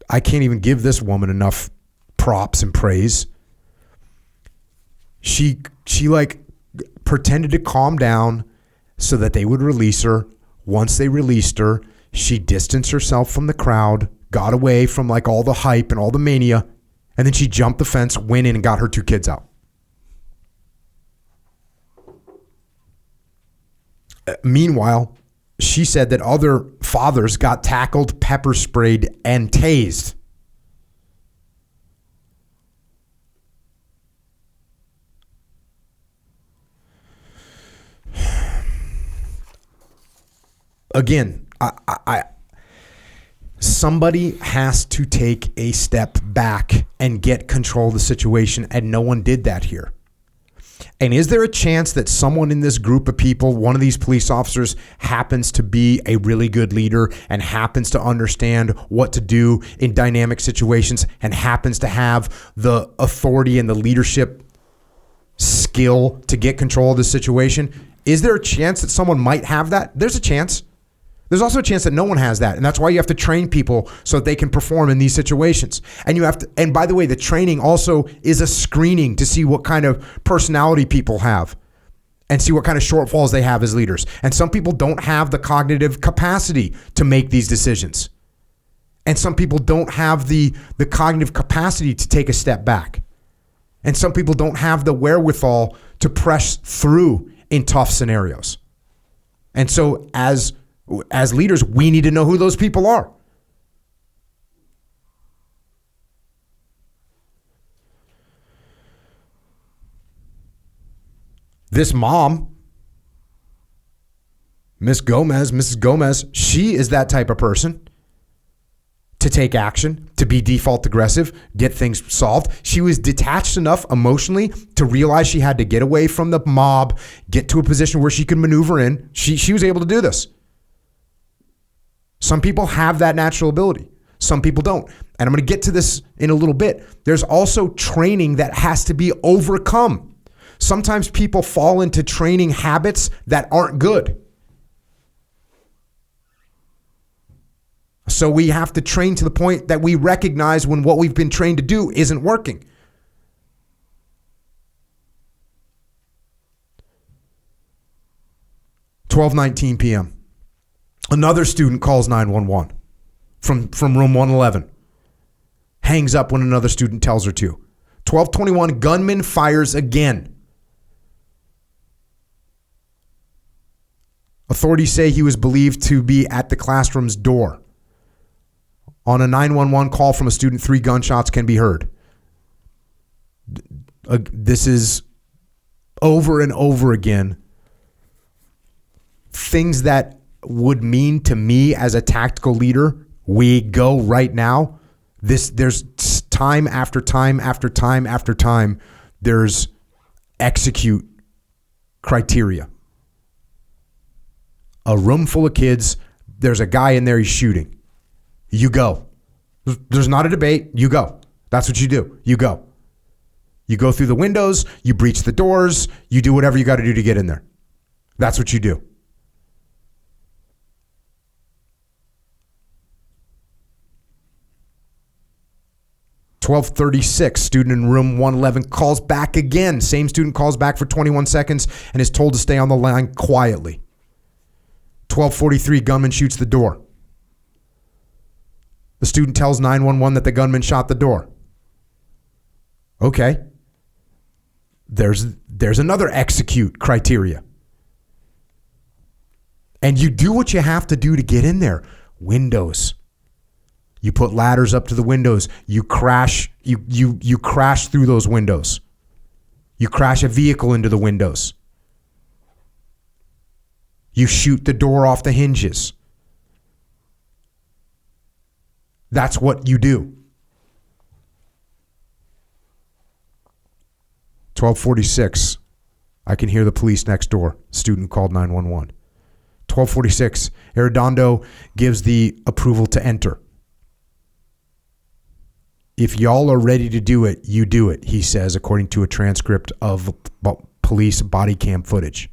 I can't even give this woman enough props and praise. She like pretended to calm down so that they would release her. Once they released her, she distanced herself from the crowd, got away from like all the hype and all the mania. And then she jumped the fence, went in, and got her 2 kids out. Meanwhile, she said that other fathers got tackled, pepper sprayed, and tased. Again, somebody has to take a step back and get control of the situation, and no one did that here. And is there a chance that someone in this group of people, one of these police officers, happens to be a really good leader and happens to understand what to do in dynamic situations and happens to have the authority and the leadership skill to get control of the situation? Is there a chance that someone might have that? There's a chance. There's also a chance that no one has that. And that's why you have to train people so that they can perform in these situations. And you have to, and by the way, the training also is a screening to see what kind of personality people have and see what kind of shortfalls they have as leaders. And some people don't have the cognitive capacity to make these decisions. And some people don't have the cognitive capacity to take a step back. And some people don't have the wherewithal to press through in tough scenarios. And so as leaders, we need to know who those people are. This mom, Mrs. Gomez, she is that type of person to take action, to be default aggressive, get things solved. She was detached enough emotionally to realize she had to get away from the mob, get to a position where she could maneuver in. She was able to do this. Some people have that natural ability. Some people don't. and I'm going to get to this in a little bit, there's also training that has to be overcome. Sometimes people fall into training habits that aren't good. So we have to train to the point that we recognize when what we've been trained to do isn't working. (12:19 p.m.) Another student calls 911 from room 111. Hangs up when another student tells her to. 12:21, gunman fires again. Authorities say he was believed to be at the classroom's door. On a 911 call from a student, 3 gunshots can be heard. This is over and over again. Things that would mean to me as a tactical leader, we go right now. There's time after time after time after time. There's execute criteria. A room full of kids, there's a guy in there, he's shooting. You go. There's not a debate. You go. That's what you do. You go. You go through the windows, you breach the doors, you do whatever you got to do to get in there. That's what you do. (12:36), student in room 111 calls back again. Same student calls back for 21 seconds and is told to stay on the line quietly. 12:43, gunman shoots the door. The student tells 911 that the gunman shot the door. Okay. There's another execute criteria. And you do what you have to do to get in there. Windows. You put ladders up to the windows. You crash through those windows. You crash a vehicle into the windows. You shoot the door off the hinges. That's what you do. 12:46. I can hear the police next door. Student called 911. 12:46. Arredondo gives the approval to enter. If y'all are ready to do it, you do it, he says, according to a transcript of police body cam footage.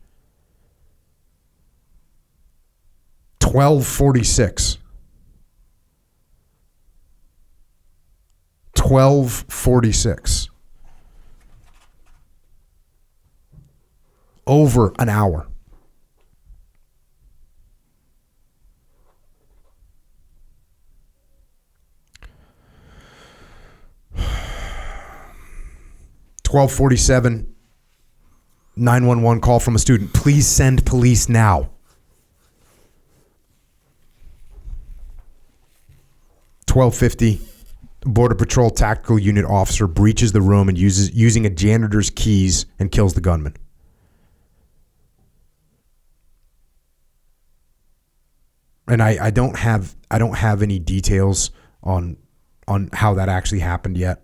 12:46. 12:46. Over an hour. (12:47), 911 call from a student. Please send police now. 12:50, Border Patrol tactical unit officer breaches the room and using a janitor's keys and kills the gunman. And I don't have any details on how that actually happened yet.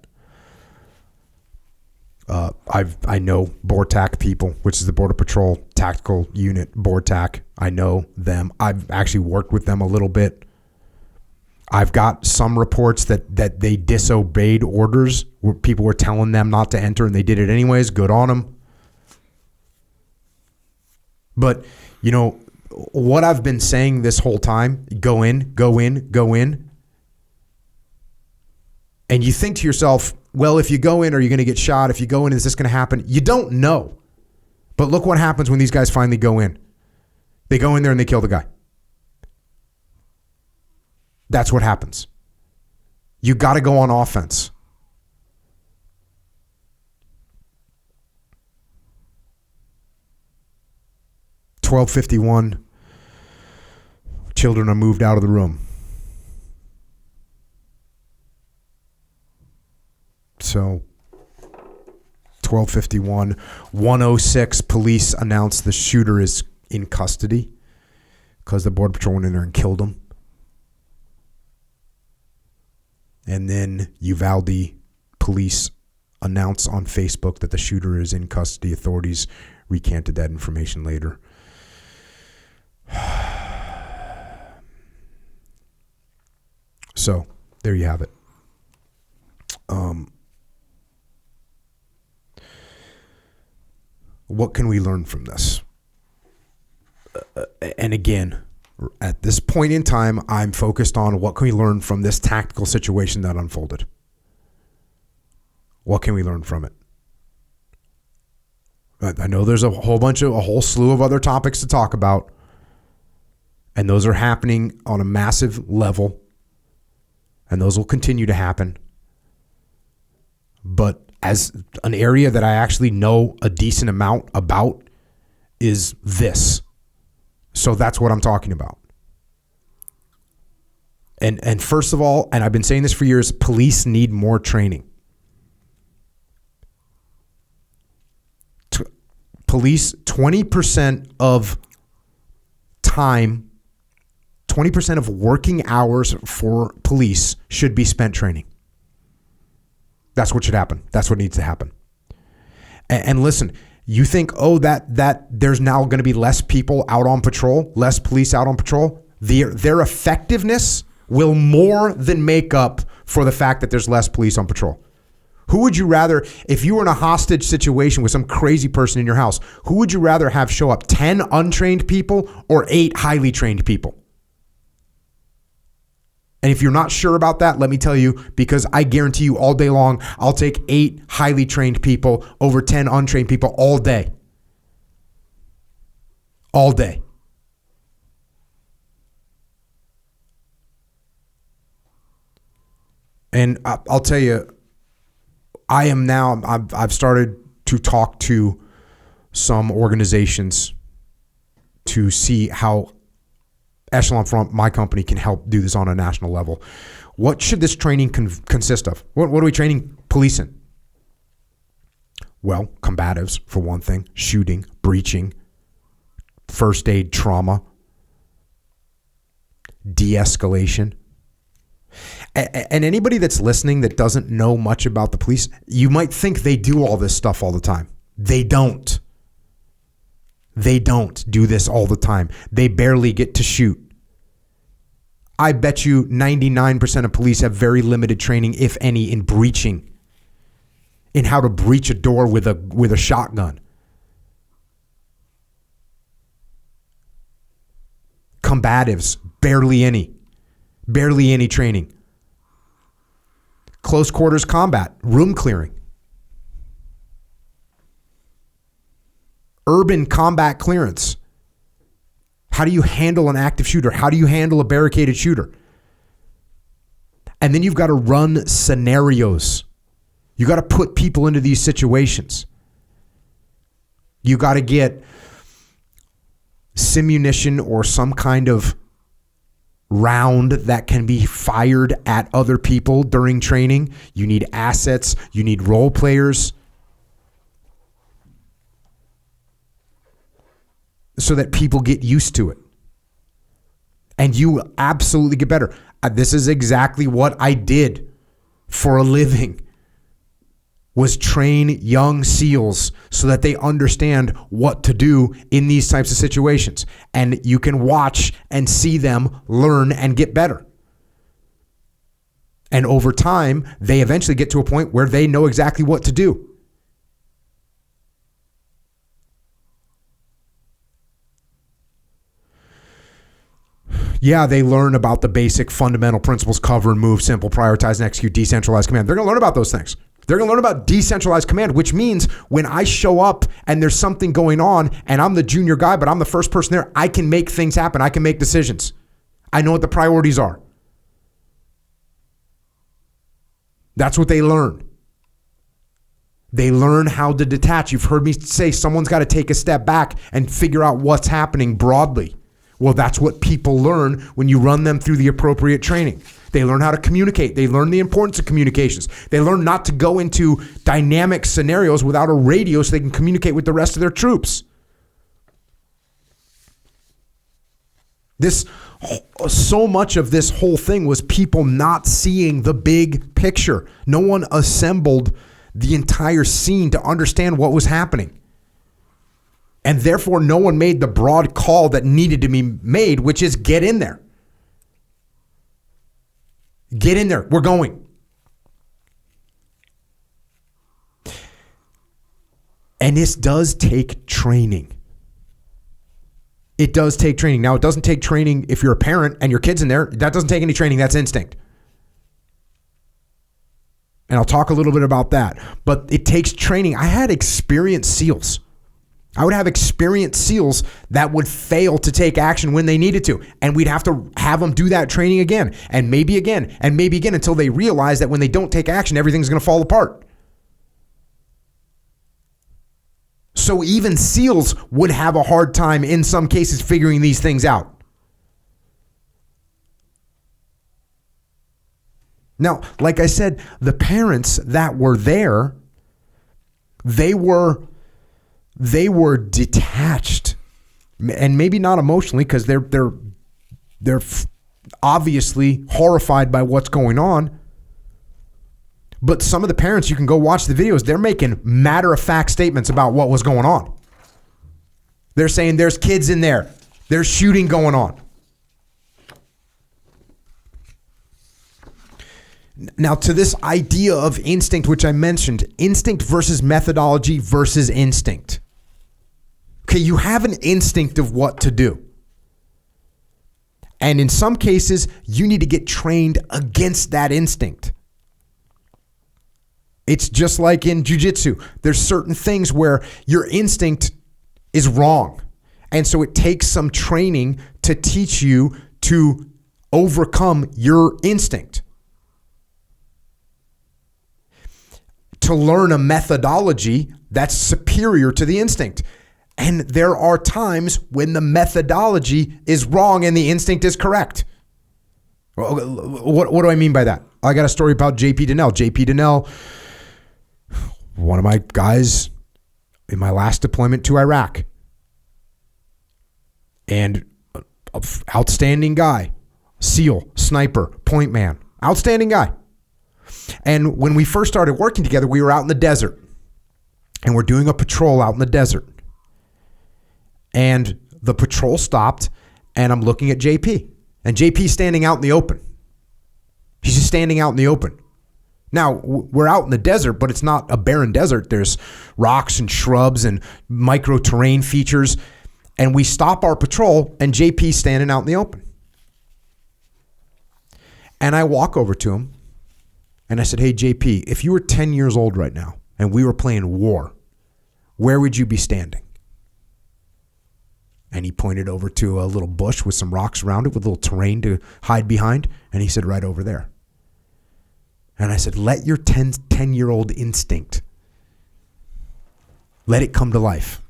I know BORTAC people, which is the Border Patrol Tactical Unit, BORTAC. I know them. I've actually worked with them a little bit. I've got some reports that they disobeyed orders, where people were telling them not to enter and they did it anyways. Good on them. But, you know, what I've been saying this whole time, go in, go in, go in. And you think to yourself, well, if you go in, are you going to get shot? If you go in, is this going to happen? You don't know. But look what happens when these guys finally go in. They go in there and they kill the guy. That's what happens. You got to go on offense. (12:51), children are moved out of the room. So 12:51, 106, police announced the shooter is in custody because the Border Patrol went in there and killed him. And then Uvalde police announced on Facebook that the shooter is in custody. Authorities recanted that information later. So there you have it. what can we learn from this? And again, at this point in time, I'm focused on what can we learn from this tactical situation that unfolded. What can we learn from it? I know there's a whole slew of other topics to talk about, and those are happening on a massive level, and those will continue to happen. But as an area that I actually know a decent amount about is this. So that's what I'm talking about. And first of all, and I've been saying this for years, police need more training. Police, 20% of time, 20% of working hours for police should be spent training. That's what should happen. That's what needs to happen. And listen, you think, that there's now going to be less people out on patrol, less police out on patrol. Their effectiveness will more than make up for the fact that there's less police on patrol. Who would you rather, if you were in a hostage situation with some crazy person in your house, who would you rather have show up, 10 untrained people or 8 highly trained people? And if you're not sure about that, let me tell you, because I guarantee you all day long, I'll take 8 highly trained people over 10 untrained people all day. All day. And I'll tell you, I've started to talk to some organizations to see how Echelon Front, my company, can help do this on a national level. What should this training consist of? What are we training police in? Well, combatives, for one thing, shooting, breaching, first aid, trauma, de-escalation. And anybody that's listening that doesn't know much about the police, you might think they do all this stuff all the time. They don't. They don't do this all the time. They barely get to shoot. I bet you 99% of police have very limited training, if any, in breaching, in how to breach a door with a shotgun. Combatives, barely any training. Close quarters combat, room clearing. Urban combat clearance. How do you handle an active shooter? How do you handle a barricaded shooter? And then you've got to run scenarios. You got to put people into these situations. You got to get simunition or some kind of round that can be fired at other people during training. You need assets. You need role players so that people get used to it. And you absolutely get better. This is exactly what I did for a living, was train young SEALs so that they understand what to do in these types of situations. And you can watch and see them learn and get better. And over time, they eventually get to a point where they know exactly what to do. Yeah, they learn about the basic fundamental principles: cover and move, simple, prioritize and execute, decentralized command. They're going to learn about those things. They're going to learn about decentralized command, which means when I show up and there's something going on and I'm the junior guy, but I'm the first person there, I can make things happen. I can make decisions. I know what the priorities are. That's what they learn. They learn how to detach. You've heard me say someone's got to take a step back and figure out what's happening broadly. Well, that's what people learn when you run them through the appropriate training. They learn how to communicate. They learn the importance of communications. They learn not to go into dynamic scenarios without a radio so they can communicate with the rest of their troops. So much of this whole thing was people not seeing the big picture. No one assembled the entire scene to understand what was happening. And therefore, no one made the broad call that needed to be made, which is get in there. Get in there. We're going. And this does take training. It does take training. Now, it doesn't take training if you're a parent and your kid's in there. That doesn't take any training. That's instinct. And I'll talk a little bit about that. But it takes training. I had experienced SEALs. I would have experienced SEALs that would fail to take action when they needed to. And we'd have to have them do that training again, and maybe again, and maybe again, until they realize that when they don't take action, everything's going to fall apart. So even SEALs would have a hard time in some cases figuring these things out. Now, like I said, the parents that were there, they were detached, and maybe not emotionally, because they're obviously horrified by what's going on. But some of the parents, you can go watch the videos, they're making matter-of-fact statements about what was going on. They're saying there's kids in there. There's shooting going on. Now, to this idea of instinct, which I mentioned, instinct versus methodology versus instinct. Okay, you have an instinct of what to do. And in some cases, you need to get trained against that instinct. It's just like in jiu-jitsu. There's certain things where your instinct is wrong. And so it takes some training to teach you to overcome your instinct. To learn a methodology that's superior to the instinct. And there are times when the methodology is wrong and the instinct is correct. What do I mean by that? I got a story about JP Donnell. JP Donnell, one of my guys in my last deployment to Iraq. And outstanding guy, SEAL, sniper, point man, outstanding guy. And when we first started working together, we were out in the desert. And we're doing a patrol out in the desert. And the patrol stopped, and I'm looking at JP. And JP's standing out in the open. He's just standing out in the open. Now, we're out in the desert, but it's not a barren desert. There's rocks and shrubs and micro-terrain features. And we stop our patrol, and JP's standing out in the open. And I walk over to him, and I said, hey, JP, if you were 10 years old right now, and we were playing war, where would you be standing? And he pointed over to a little bush with some rocks around it with a little terrain to hide behind. And he said, right over there. And I said, let your 10-year-old instinct, let it come to life.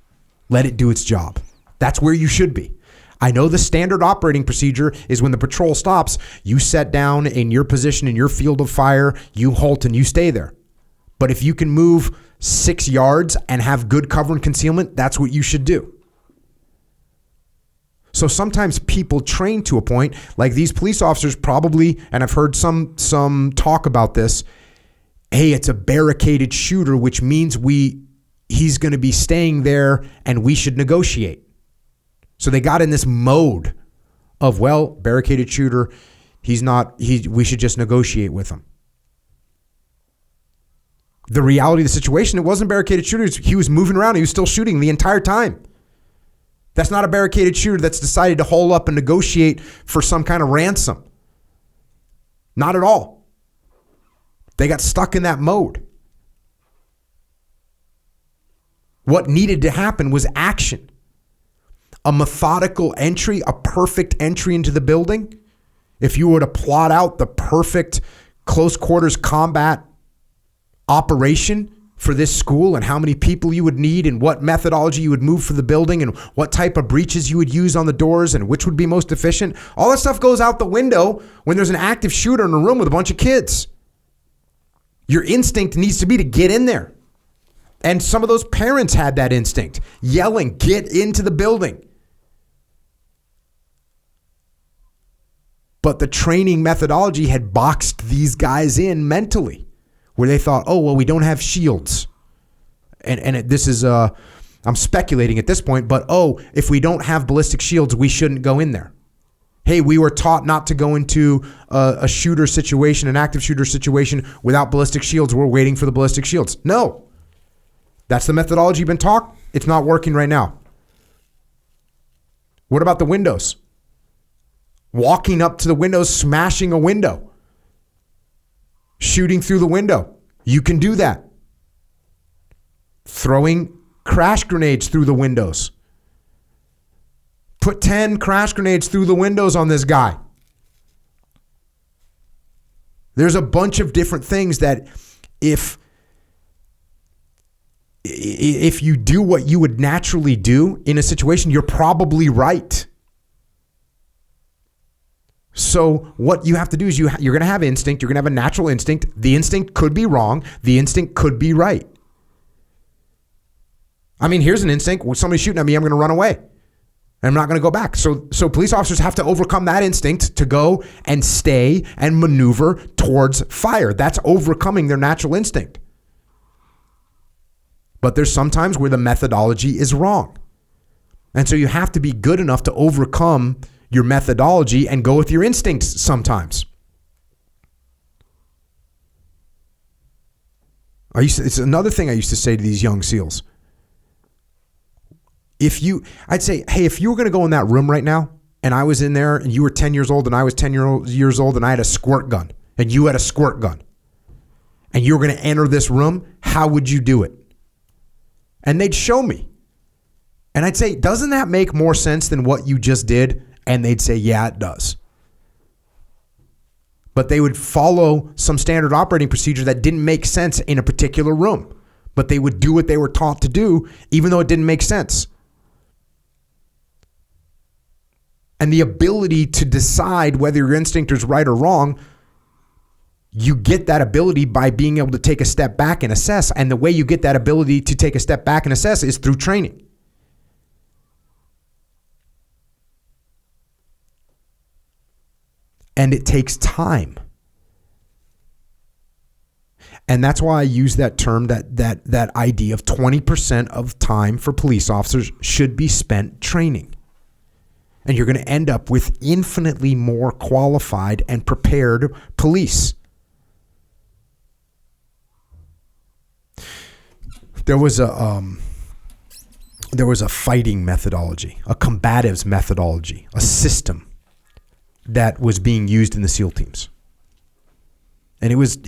Let it do its job. That's where you should be. I know the standard operating procedure is when the patrol stops, you set down in your position in your field of fire, you halt and you stay there. But if you can move 6 yards and have good cover and concealment, that's what you should do. So sometimes people train to a point, like these police officers probably, and I've heard some talk about this, hey, it's a barricaded shooter, which means he's going to be staying there and we should negotiate. So they got in this mode of, well, barricaded shooter, we should just negotiate with him. The reality of the situation, it wasn't barricaded shooters. He was moving around. He was still shooting the entire time. That's not a barricaded shooter that's decided to hole up and negotiate for some kind of ransom. Not at all. They got stuck in that mode. What needed to happen was action. A methodical entry, a perfect entry into the building. If you were to plot out the perfect close quarters combat operation for this school and how many people you would need and what methodology you would move for the building and what type of breaches you would use on the doors and which would be most efficient. All that stuff goes out the window when there's an active shooter in a room with a bunch of kids. Your instinct needs to be to get in there. And some of those parents had that instinct, yelling, get into the building. But the training methodology had boxed these guys in mentally, where they thought, oh, well, we don't have shields. And this is, I'm speculating at this point, but, oh, if we don't have ballistic shields, we shouldn't go in there. Hey, we were taught not to go into a shooter situation, an active shooter situation without ballistic shields. We're waiting for the ballistic shields. No. That's the methodology you've been taught. It's not working right now. What about the windows? Walking up to the windows, smashing a window, shooting through the window. You can do that. Throwing crash grenades through the windows. Put 10 crash grenades through the windows on this guy. There's a bunch of different things that if you do what you would naturally do in a situation, you're probably right. So what you have to do is you're going to have instinct. You're going to have a natural instinct. The instinct could be wrong. The instinct could be right. I mean, here's an instinct. When somebody's shooting at me, I'm going to run away. I'm not going to go back. So police officers have to overcome that instinct to go and stay and maneuver towards fire. That's overcoming their natural instinct. But there's sometimes where the methodology is wrong. And so you have to be good enough to overcome your methodology and go with your instincts sometimes. It's another thing I used to say to these young SEALs. I'd say, hey, if you were going to go in that room right now and I was in there and you were 10 years old and I was 10 years old and I had a squirt gun and you had a squirt gun and you were going to enter this room, how would you do it? And they'd show me. And I'd say, doesn't that make more sense than what you just did? And they'd say, yeah, it does. But they would follow some standard operating procedure that didn't make sense in a particular room. But they would do what they were taught to do, even though it didn't make sense. And the ability to decide whether your instinct is right or wrong, you get that ability by being able to take a step back and assess. And the way you get that ability to take a step back and assess is through training. And it takes time. And that's why I use that term, that idea of 20% of time for police officers should be spent training. And you're going to end up with infinitely more qualified and prepared police. There was a fighting methodology, a combatives methodology, a system that was being used in the SEAL teams. And it was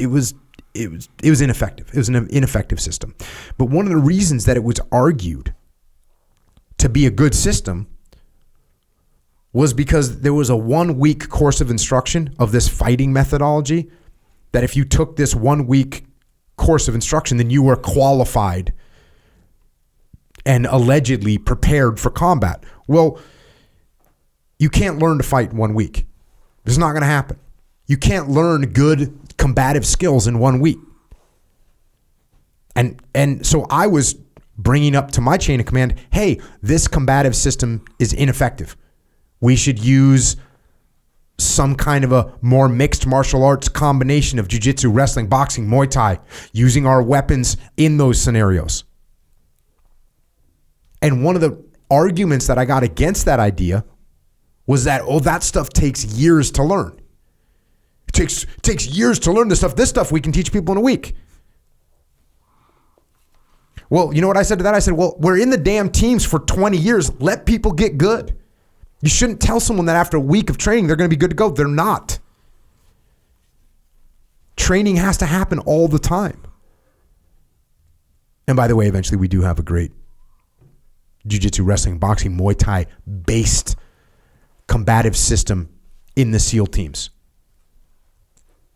ineffective. It was an ineffective system. But one of the reasons that it was argued to be a good system was because there was a 1-week course of instruction of this fighting methodology that if you took this 1-week course of instruction, then you were qualified and allegedly prepared for combat. Well, you can't learn to fight in 1 week. It's not going to happen. You can't learn good combative skills in 1 week. And so I was bringing up to my chain of command, hey, this combative system is ineffective. We should use some kind of a more mixed martial arts combination of jiu-jitsu, wrestling, boxing, Muay Thai, using our weapons in those scenarios. And one of the arguments that I got against that idea was that, that stuff takes years to learn. It takes years to learn this stuff. This stuff we can teach people in a week. Well, you know what I said to that? I said, well, we're in the damn teams for 20 years. Let people get good. You shouldn't tell someone that after a week of training, they're going to be good to go. They're not. Training has to happen all the time. And by the way, eventually we do have a great jiu-jitsu, wrestling, boxing, Muay Thai based combative system in the SEAL teams,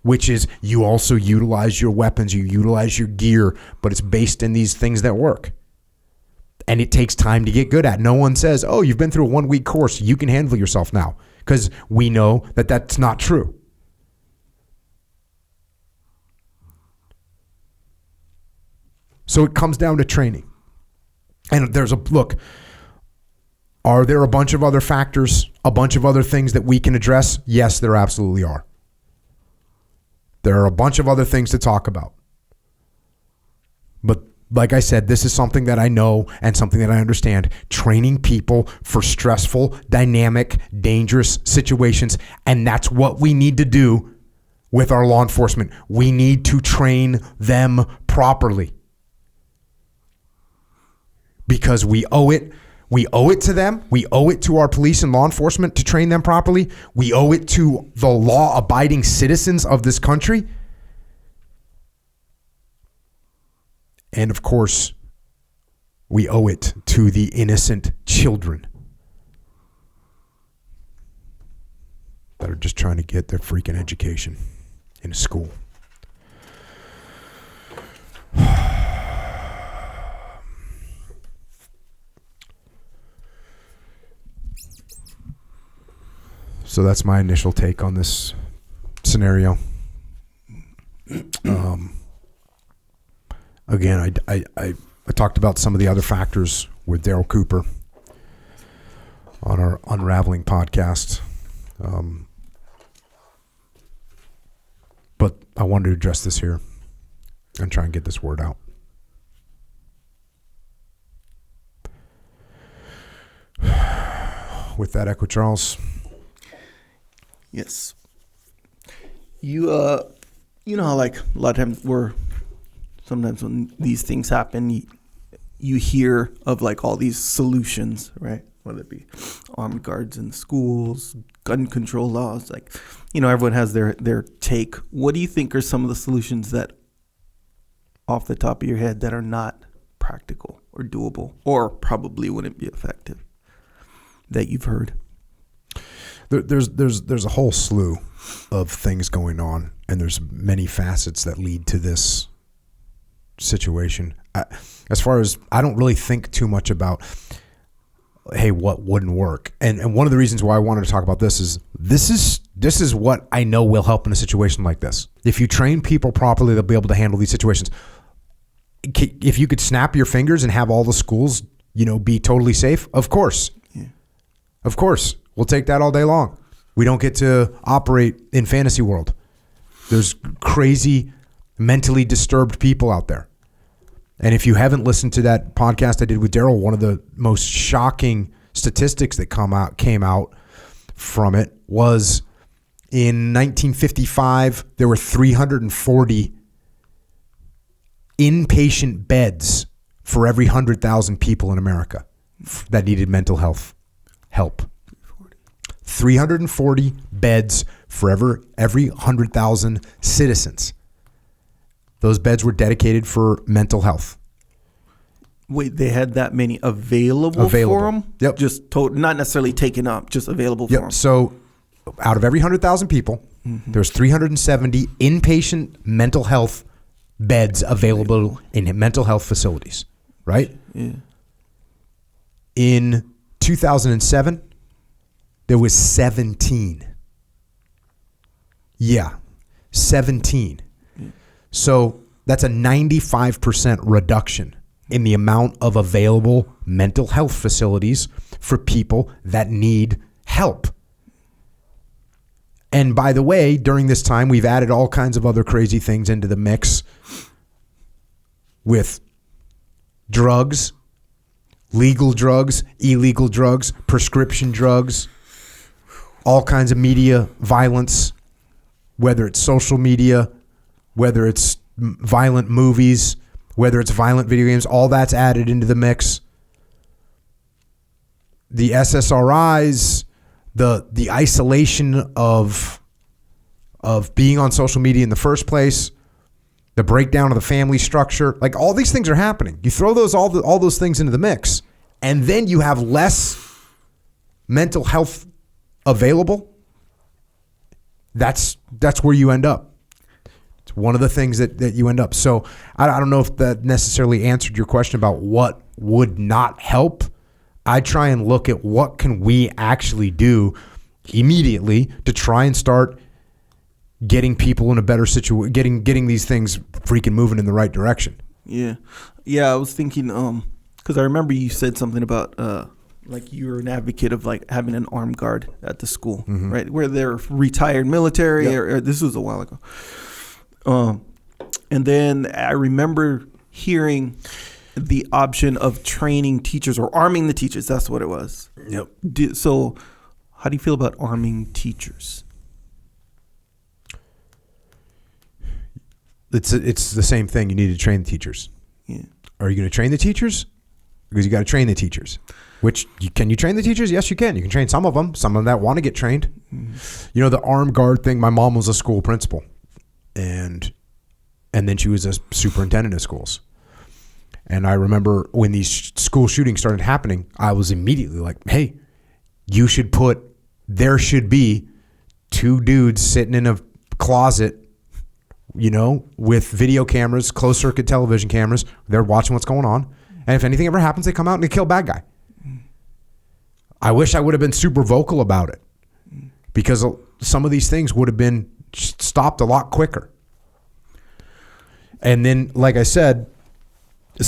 which is you also utilize your weapons, you utilize your gear, but it's based in these things that work. And it takes time to get good at. No one says, oh, you've been through a 1-week course, you can handle yourself now, because we know that that's not true. So it comes down to training. And are there a bunch of other factors, a bunch of other things that we can address? Yes, there absolutely are. There are a bunch of other things to talk about. But like I said, this is something that I know and something that I understand. Training people for stressful, dynamic, dangerous situations. And that's what we need to do with our law enforcement. We need to train them properly. because we owe it. We owe it to them. We owe it to our police and law enforcement to train them properly. We owe it to the law-abiding citizens of this country. And of course, we owe it to the innocent children that are just trying to get their freaking education in a school. So that's my initial take on this scenario. Again, I talked about some of the other factors with Daryl Cooper on our Unraveling podcast. But I wanted to address this here and try and get this word out. With that, Echo Charles. Yes. You know how like a lot of times sometimes when these things happen, you hear of like all these solutions, right? Whether it be armed guards in schools, gun control laws, like, everyone has their take. What do you think are some of the solutions that, off the top of your head, that are not practical or doable or probably wouldn't be effective that you've heard? There's a whole slew of things going on, and there's many facets that lead to this situation. As far as, I don't really think too much about, hey, what wouldn't work, and one of the reasons why I wanted to talk about this is what I know will help in a situation like this. If you train people properly, they'll be able to handle these situations. If you could snap your fingers and have all the schools, be totally safe, of course. Yeah. Of course. We'll take that all day long. We don't get to operate in fantasy world. There's crazy, mentally disturbed people out there. And if you haven't listened to that podcast I did with Daryl, one of the most shocking statistics that came out from it was in 1955, there were 340 inpatient beds for every 100,000 people in America that needed mental health help. 340 beds for every 100,000 citizens. Those beds were dedicated for mental health. Wait, they had that many available. For them? Yep. Just not necessarily taken up, just available for them. So out of every 100,000 people, there's 370 inpatient mental health beds available in mental health facilities, right? Yeah. In 2007, there was 17. Yeah, 17. So that's a 95% reduction in the amount of available mental health facilities for people that need help. And by the way, during this time, we've added all kinds of other crazy things into the mix with drugs, legal drugs, illegal drugs, prescription drugs, all kinds of media violence, whether it's social media, whether it's violent movies, whether it's violent video games, all that's added into the mix. The SSRIs, the isolation of being on social media in the first place, the breakdown of the family structure, like all these things are happening. You throw all those things into the mix, and then you have less mental health available. That's where you end up. It's one of the things that you end up. So I don't know if that necessarily answered your question about what would not help. I try and look at what can we actually do immediately to try and start getting people in a better situation, getting these things freaking moving in the right direction. Yeah. I was thinking, because I remember you said something about like you were an advocate of like having an armed guard at the school, right? Where they're retired military, or this was a while ago. And then I remember hearing the option of training teachers or arming the teachers. That's what it was. Yep. So how do you feel about arming teachers? It's the same thing. You need to train the teachers. Yeah. Are you going to train the teachers? because you got to train the teachers. Can you train the teachers? Yes, you can. You can train some of them that want to get trained. You know, the armed guard thing, my mom was a school principal, and then she was a superintendent of schools. And I remember when these school shootings started happening, I was immediately like, hey, there should be 2 dudes sitting in a closet, you know, with video cameras, closed circuit television cameras. They're watching what's going on. And if anything ever happens, they come out and they kill bad guy. I wish I would have been super vocal about it, because some of these things would have been stopped a lot quicker. And then, like I said,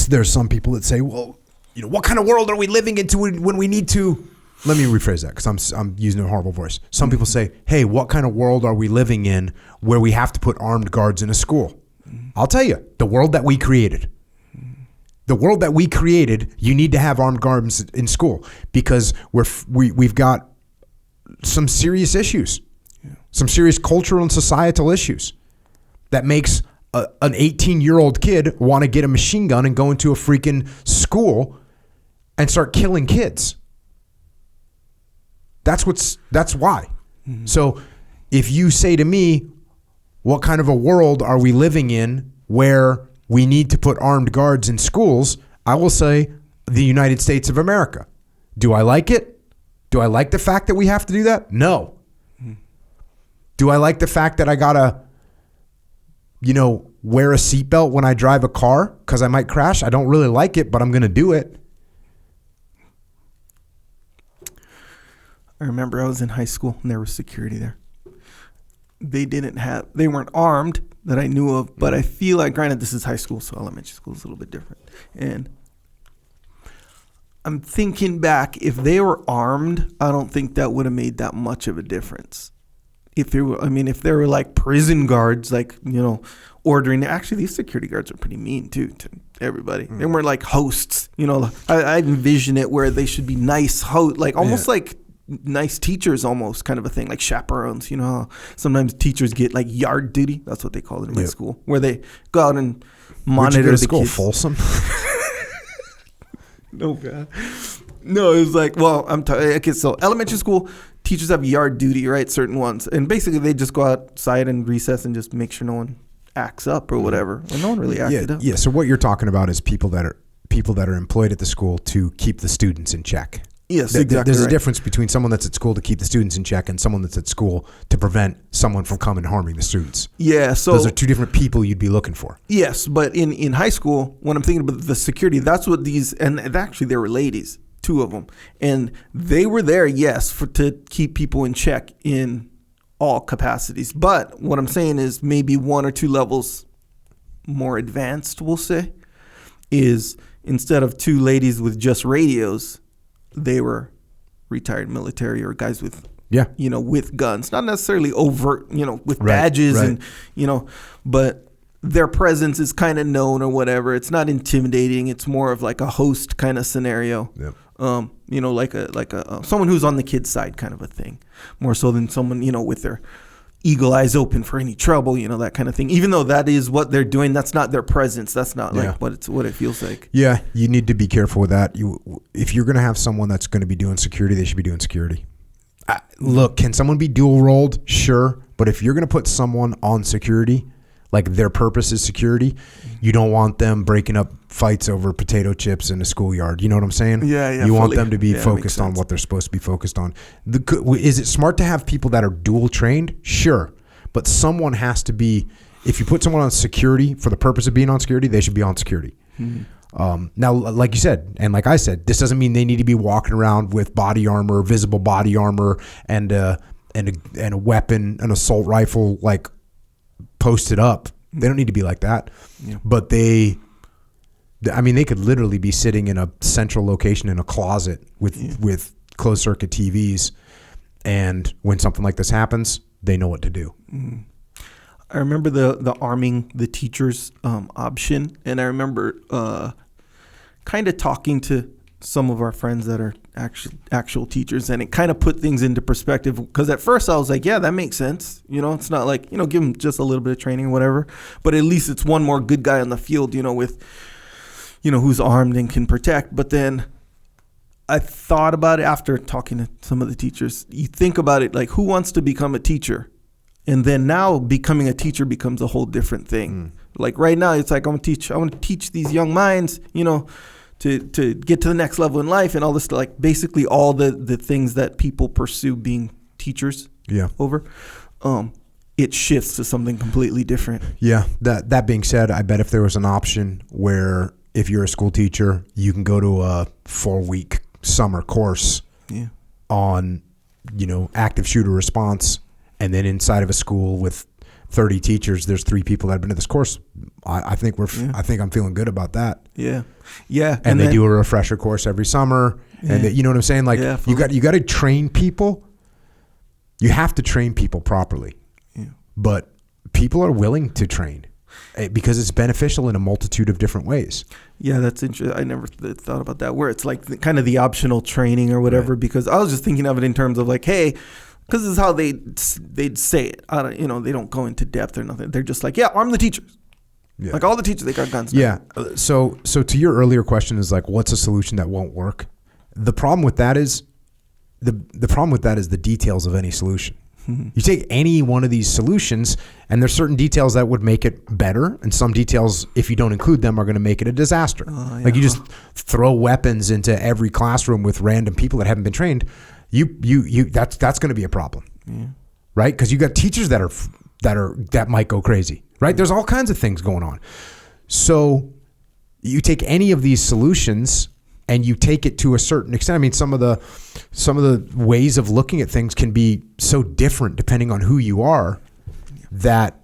there's some people that say, well, you know, what kind of world are we living into when we need to? Let me rephrase that, because I'm using a horrible voice. Some people say, hey, what kind of world are we living in where we have to put armed guards in a school? I'll tell you, the world that we created. The world that we created, you need to have armed guards in school, because we've got some serious issues, some serious cultural and societal issues that makes an 18-year-old kid want to get a machine gun and go into a freaking school and start killing kids. That's why. Mm-hmm. So if you say to me, what kind of a world are we living in where we need to put armed guards in schools, I will say the United States of America. Do I like it? Do I like the fact that we have to do that? No. Do I like the fact that I gotta, you know, wear a seatbelt when I drive a car because I might crash? I don't really like it, but I'm gonna do it. I remember I was in high school and there was security there. They weren't armed that I knew of, but I feel like, granted, this is high school, so elementary school is a little bit different. And I'm thinking back, if they were armed, I don't think that would have made that much of a difference. If they were like prison guards, like, you know, ordering. Actually, these security guards are pretty mean too to everybody. They weren't like hosts, you know. I envision it where they should be nice like almost like nice teachers, almost kind of a thing, like chaperones. You know how sometimes teachers get like yard duty? That's what they call it in my school, where they go out and monitor the school kids. Folsom? No, God. No, it was like, well, okay, so elementary school, teachers have yard duty, right? Certain ones. And basically they just go outside and recess and just make sure no one acts up or whatever. Well, no one really acted up. Yeah, so what you're talking about is people that are employed at the school to keep the students in check. Yes, exactly. There's a difference between someone that's at school to keep the students in check and someone that's at school to prevent someone from coming and harming the students. Yeah, so those are two different people you'd be looking for. Yes, but in high school, when I'm thinking about the security, that's what and actually there were ladies, 2 of them, and they were there, yes, to keep people in check in all capacities. But what I'm saying is maybe 1 or 2 levels more advanced, we'll say, is instead of 2 ladies with just radios, they were retired military or guys with, you know, with guns, not necessarily overt, you know, with badges and, you know, but their presence is kind of known or whatever. It's not intimidating. It's more of like a host kind of scenario. Yep. You know, like a someone who's on the kid's side kind of a thing, more so than someone, you know, with their eagle eyes open for any trouble, you know, that kind of thing. Even though that is what they're doing, that's not their presence. That's not like what it feels like. Yeah, you need to be careful with that. If you're going to have someone that's going to be doing security, they should be doing security. Look, can someone be dual rolled? Sure. But if you're going to put someone on security, like their purpose is security, you don't want them breaking up fights over potato chips in a schoolyard. You know what I'm saying? Yeah. You want them to be focused on what they're supposed to be focused on. Is it smart to have people that are dual trained? Sure. But someone has to be, if you put someone on security for the purpose of being on security, they should be on security. Mm-hmm. Now, like you said, and like I said, this doesn't mean they need to be walking around with body armor, visible body armor, and a weapon, an assault rifle, like posted up. They don't need to be like that. Yeah. But they could literally be sitting in a central location in a closet with closed circuit TVs, and when something like this happens, they know what to do. Mm. I remember the arming the teachers option, and I remember kind of talking to some of our friends that are actual teachers, and it kind of put things into perspective, because at first I was like, yeah, that makes sense. You know, it's not like, you know, give them just a little bit of training or whatever, but at least it's one more good guy on the field, you know, with who's armed and can protect. But then I thought about it after talking to some of the teachers. You think about it, like, who wants to become a teacher? And then now becoming a teacher becomes a whole different thing. Like right now, it's like I want to teach these young minds, to get to the next level in life and all this, like basically all the things that people pursue being teachers over. It shifts to something completely different. Yeah. That being said, I bet if there was an option where if you're a school teacher, you can go to a 4-week summer course on, active shooter response, and then inside of a school with 30 teachers, there's 3 people that have been to this course. I think I'm feeling good about that. Yeah. And they do a refresher course every summer. Yeah. And you know what I'm saying? Like you got to train people. You have to train people properly. Yeah. But people are willing to train because it's beneficial in a multitude of different ways. Yeah, that's interesting. I never thought about that, where it's like kind of the optional training or whatever, because I was just thinking of it in terms of like, hey, because this is how they'd say it. They don't go into depth or nothing. They're just like, arm the teachers. Yeah. Like all the teachers, they got guns now. Yeah. So to your earlier question is like, what's a solution that won't work? The problem with that is the details of any solution. You take any one of these solutions, and there's certain details that would make it better, and some details, if you don't include them, are going to make it a disaster. Like you just throw weapons into every classroom with random people that haven't been trained. That's going to be a problem, right? Because you got teachers that might go crazy, right? There's all kinds of things going on. So you take any of these solutions and you take it to a certain extent. I mean, some of the ways of looking at things can be so different depending on who you are. That,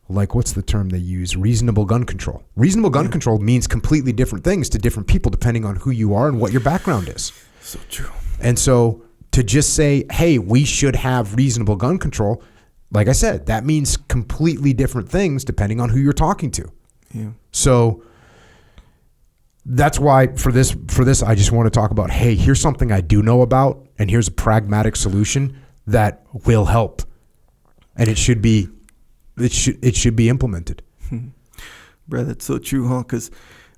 like, what's the term they use? Reasonable gun control. Reasonable gun control means completely different things to different people depending on who you are and what your background is. So true. And so to just say, hey, we should have reasonable gun control, like I said, that means completely different things depending on who you're talking to. Yeah. So that's why for this, I just want to talk about, hey, here's something I do know about, and here's a pragmatic solution that will help. And it should be implemented. Bro, that's so true, huh? Because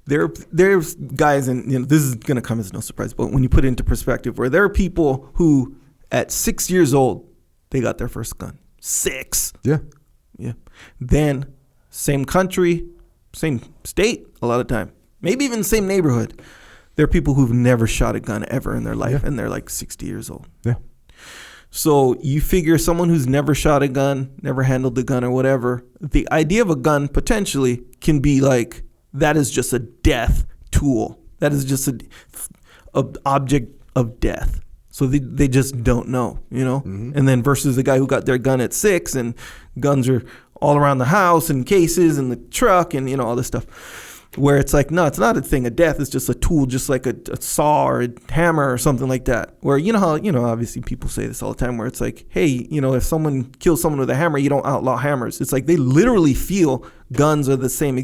there's guys, and this is going to come as no surprise, but when you put it into perspective, where there are people who at 6 years old, they got their first gun. 6. Yeah. Then same country, same state a lot of time, maybe even same neighborhood. There are people who've never shot a gun ever in their life, and they're like 60 years old. Yeah. So you figure someone who's never shot a gun, never handled a gun or whatever, the idea of a gun potentially can be like, that is just a death tool. That is just an object of death. So they just don't know, Mm-hmm. And then versus the guy who got their gun at 6 and guns are all around the house and cases and the truck and, all this stuff. Where it's like, no, it's not a thing of death. It's just a tool, just like a saw or a hammer or something like that. Where, how, obviously people say this all the time, where it's like, hey, if someone kills someone with a hammer, you don't outlaw hammers. It's like they literally feel guns are in the same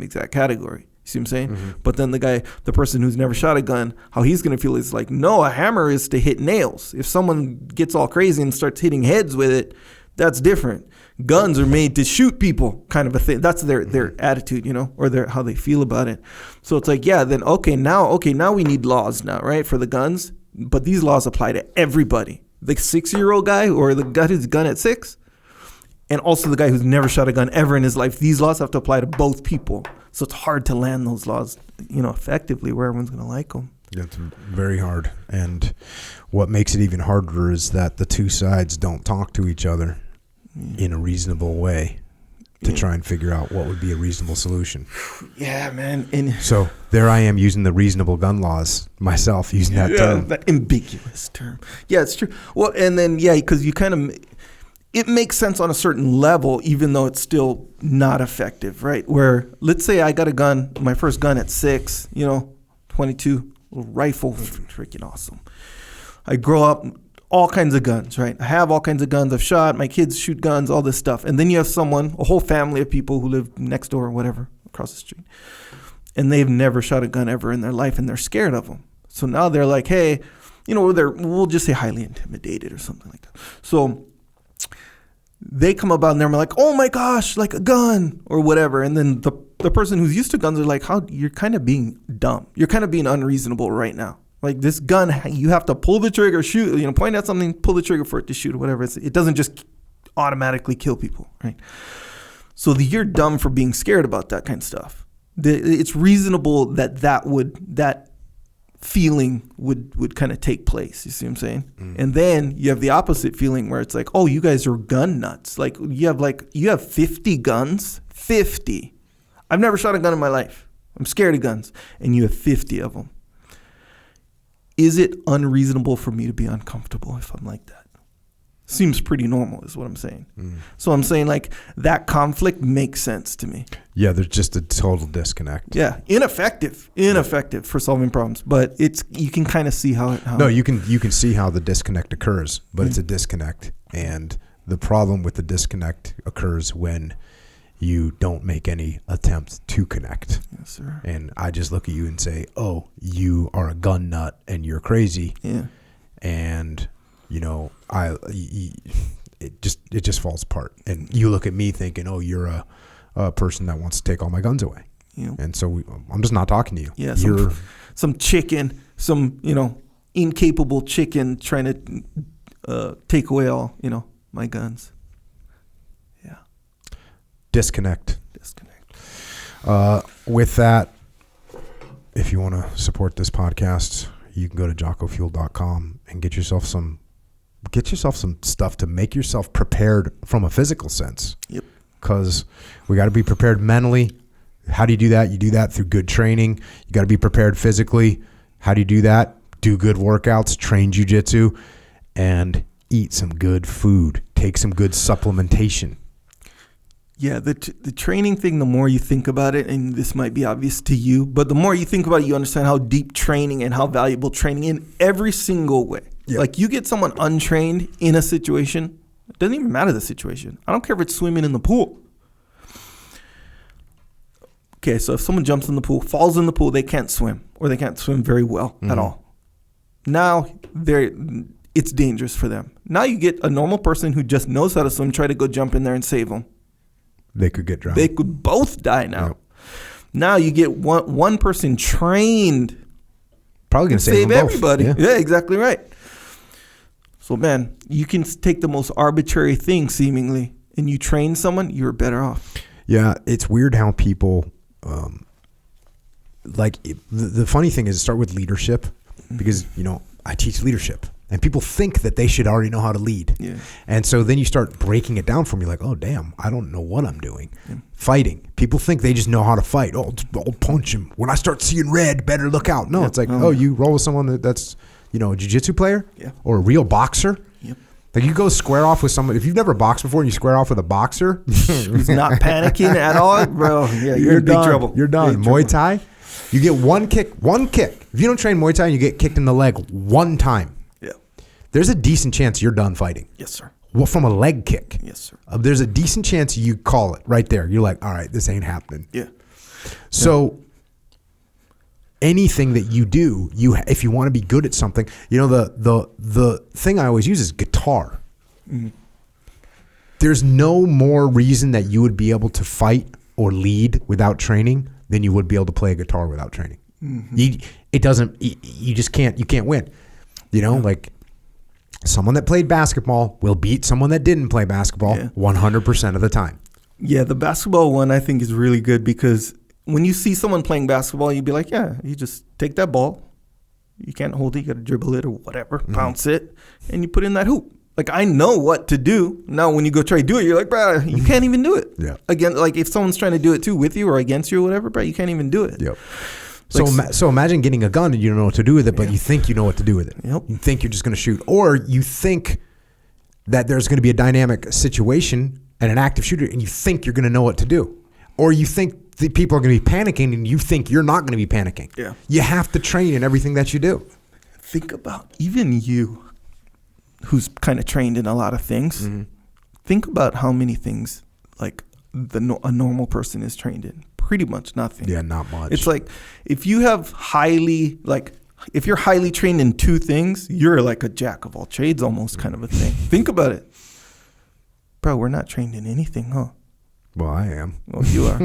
exact category. You see what I'm saying? Mm-hmm. But then the person who's never shot a gun, how he's going to feel is like, no, a hammer is to hit nails. If someone gets all crazy and starts hitting heads with it, that's different. Guns are made to shoot people, kind of a thing. That's their attitude, or how they feel about it. So it's like, then now we need laws now, right, for the guns. But these laws apply to everybody. The 6-year-old guy or the guy who's gun at 6, and also the guy who's never shot a gun ever in his life. These laws have to apply to both people. So it's hard to land those laws, effectively where everyone's going to like them. Yeah, it's very hard. And what makes it even harder is that the two sides don't talk to each other in a reasonable way to try and figure out what would be a reasonable solution. Yeah, man. So there I am using the reasonable gun laws myself, using that term. That ambiguous term. Yeah, it's true. Well, and then, because you kind of, it makes sense on a certain level, even though it's still not effective, right? Where, let's say I got a gun, my first gun at 6, 22, little rifle, freaking awesome. I grow up, all kinds of guns, right? I have all kinds of guns. I've shot. My kids shoot guns, all this stuff. And then you have a whole family of people who live next door or whatever, across the street. And they've never shot a gun ever in their life, and they're scared of them. So now they're like, hey, we'll just say highly intimidated or something like that. So they come about and they're like, oh my gosh, like a gun or whatever. And then the the person who's used to guns are like, how you're kind of being dumb. You're kind of being unreasonable right now. Like this gun, you have to pull the trigger, shoot, point at something, pull the trigger for it to shoot or whatever. It doesn't just automatically kill people, right? So you're dumb for being scared about that kind of stuff. It's reasonable that feeling would kind of take place. You see what I'm saying? And then you have the opposite feeling where it's like, oh, you guys are gun nuts. Like you have 50 guns, 50. I've never shot a gun in my life. I'm scared of guns. And you have 50 of them. Is it unreasonable for me to be uncomfortable if I'm like that? Seems pretty normal is what I'm saying. So I'm saying like that conflict makes sense to me. Yeah, there's just a total disconnect. Yeah, ineffective for solving problems. But you can kind of see how you can see how the disconnect occurs, but it's a disconnect. And the problem with the disconnect occurs when you don't make any attempt to connect. Yes, sir. And I just look at you and say, oh, you are a gun nut and you're crazy. Yeah. And it just falls apart. And you look at me thinking, oh, you're a person that wants to take all my guns away. Yeah. And so I'm just not talking to you. Yeah. Some chicken, incapable chicken trying to take away all, my guns. Yeah. Disconnect. With that, if you want to support this podcast, you can go to jockofuel.com and get yourself some stuff to make yourself prepared from a physical sense. Yep. Because we got to be prepared mentally. How do you do that? You do that through good training. You got to be prepared physically. How do you do that? Do good workouts, train jiu-jitsu, and eat some good food. Take some good supplementation. Yeah, the training thing, the more you think about it, and this might be obvious to you, but the more you think about it, you understand how deep training and how valuable training in every single way. Yep. Like you get someone untrained in a situation, it doesn't even matter the situation. I don't care if it's swimming in the pool. Okay, so if someone jumps in the pool, falls in the pool, they can't swim, or they can't swim very well at all. Now it's dangerous for them. Now you get a normal person who just knows how to swim, try to go jump in there and save them. They could get drowned. They could both die now. Yep. Now you get one person trained. Probably going to save everybody. Yeah. Yeah, exactly right. So, man, you can take the most arbitrary thing, seemingly, and you train someone, you're better off. Yeah, it's weird how people, the funny thing is start with leadership because, I teach leadership. And people think that they should already know how to lead. Yeah. And so then you start breaking it down for me like, oh, damn, I don't know what I'm doing. Yeah. Fighting. People think they just know how to fight. Oh, I'll punch him. When I start seeing red, better look out. No, It's like, you roll with someone that's, a jiu-jitsu player or a real boxer. Yep. Like you go square off with someone. If you've never boxed before and you square off with a boxer. Who's not panicking at all, bro. Yeah, you're in big trouble. You're done. Muay Thai, you get one kick. If you don't train Muay Thai, you get kicked in the leg one time. There's a decent chance you're done fighting. Yes, sir. Well, from a leg kick. Yes, sir. There's a decent chance you call it right there. You're like, all right, this ain't happening. Yeah. So anything that you do, if you want to be good at something, the thing I always use is guitar. Mm-hmm. There's no more reason that you would be able to fight or lead without training than you would be able to play a guitar without training. Mm-hmm. You just can't. You can't win. Like. Someone that played basketball will beat someone that didn't play basketball 100% of the time. Yeah, the basketball one I think is really good because when you see someone playing basketball, you'd be like, yeah, you just take that ball. You can't hold it. You got to dribble it or whatever, bounce it, and you put it in that hoop. Like, I know what to do. Now, when you go try to do it, you're like, bro, you can't even do it. Yeah. Again, like if someone's trying to do it too with you or against you or whatever, bro, you can't even do it. Yep. So imagine getting a gun and you don't know what to do with it, but you think you know what to do with it. Yep. You think you're just going to shoot. Or you think that there's going to be a dynamic situation and an active shooter and you think you're going to know what to do. Or you think the people are going to be panicking and you think you're not going to be panicking. Yeah. You have to train in everything that you do. Think about even you who's kind of trained in a lot of things. Mm-hmm. Think about how many things like a normal person is trained in. Pretty much nothing. Yeah, not much. It's like if you're highly trained in two things, you're like a jack of all trades almost kind of a thing. Think about it. Bro, we're not trained in anything, huh? Well, I am. Well, you are.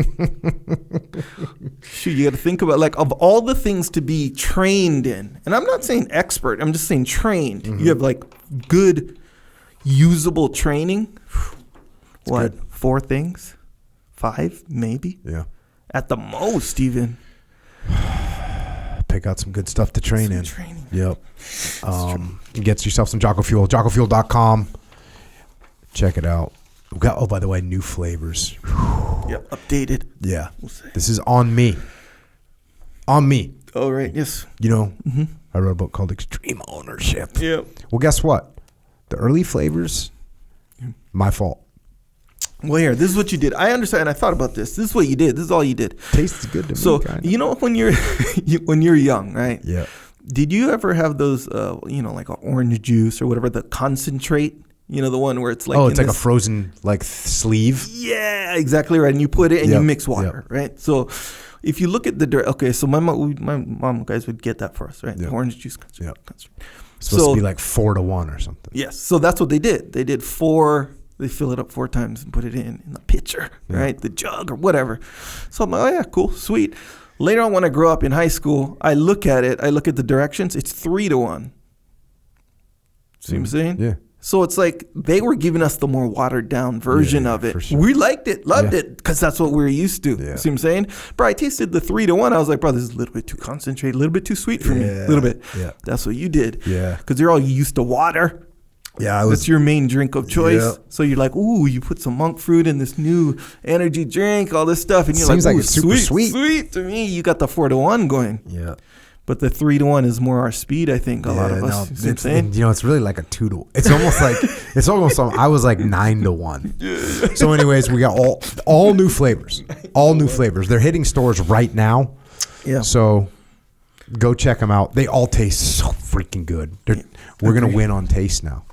Shoot, you got to think about, like, of all the things to be trained in, and I'm not saying expert, I'm just saying trained. Mm-hmm. You have, like, good, usable training. What, good. 4 things? 5, maybe? Yeah. At the most, even. Pick out some good stuff to train in. Training. Yep. Get yourself some Jocko Fuel. JockoFuel.com. Check it out. We got, oh, by the way, new flavors. Yep, updated. Yeah. We'll see. This is on me. On me. Oh, right, yes. You know, I wrote a book called Extreme Ownership. Yep. Well, guess what? The early flavors, my fault. Well, here, this is what you did. I understand. I thought about this. This is what you did. This is all you did. Tastes good to me. So, kinda. you know, when you're when you're young, right? Yeah. Did you ever have those, like an orange juice or whatever, the concentrate? You know, the one where it's like... Oh, it's like a frozen, like, sleeve? Yeah, exactly right. And you put it and you mix water, right? So if you look at the... Okay, so my mom guys would get that for us, right? Yep. The orange juice concentrate. Yep. It's supposed to be like 4-1 or something. Yes. So that's what they did. They did 4... They fill it up 4 times and put it in the pitcher, right? The jug or whatever. So I'm like, oh, yeah, cool, sweet. Later on when I grew up in high school, I look at the directions. It's 3-1. See what I'm saying? Yeah. So it's like they were giving us the more watered down version of it. For sure. We liked it, loved it, because that's what we were used to. Yeah. See what I'm saying? Bro, I tasted the 3-1. I was like, bro, this is a little bit too concentrated, a little bit too sweet for me. A little bit. Yeah. That's what you did. Yeah. Because you're all used to water. Yeah, That's your main drink of choice. Yeah. So you're like, ooh, you put some monk fruit in this new energy drink, all this stuff. And you're Seems like, like ooh, it's super sweet. Sweet to me. You got the 4-1 going. Yeah. But the 3-1 is more our speed, I think, a lot of us. You know what I'm saying? You know, it's really like a 2-1. It's almost like, I was like 9-1. So anyways, we got all new flavors. All new flavors. They're hitting stores right now. Yeah. So go check them out. They all taste so freaking good. We're going to win on taste now.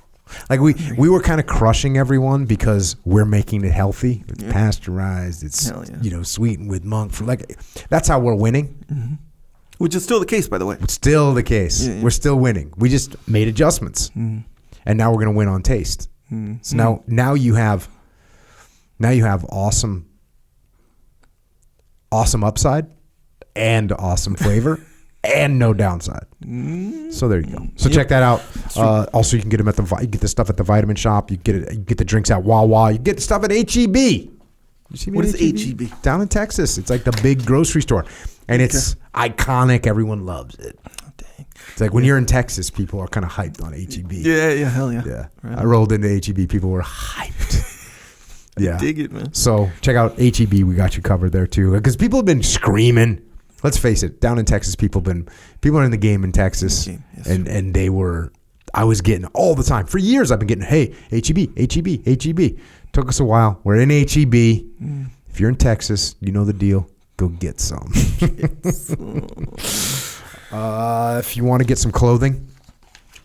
Like we were kind of crushing everyone because we're making it healthy. It's pasteurized. It's sweetened with monk fruit. Like that's how we're winning. Mm-hmm. Which is still the case, by the way. It's still the case. Yeah. We're still winning. We just made adjustments, and now we're going to win on taste. So now you have awesome upside and awesome flavor. And no downside. So there you go. So check that out. Also, you can get them you get the stuff at the Vitamin Shop. You get the drinks at Wawa. You get the stuff at HEB. You see me? What is HEB? Down in Texas. It's like the big grocery store, and it's iconic. Everyone loves it. Oh, dang. It's like when you're in Texas, people are kind of hyped on HEB. Yeah, hell yeah. Yeah. Right. I rolled into HEB. People were hyped. Yeah. Dig it, man. So check out HEB. We got you covered there too, because people have been screaming. Let's face it, down in Texas, people are in the game in Texas, and I was getting all the time. For years, I've been getting, hey, HEB. Took us a while. We're in HEB. If you're in Texas, you know the deal. Go get some. If you want to get some clothing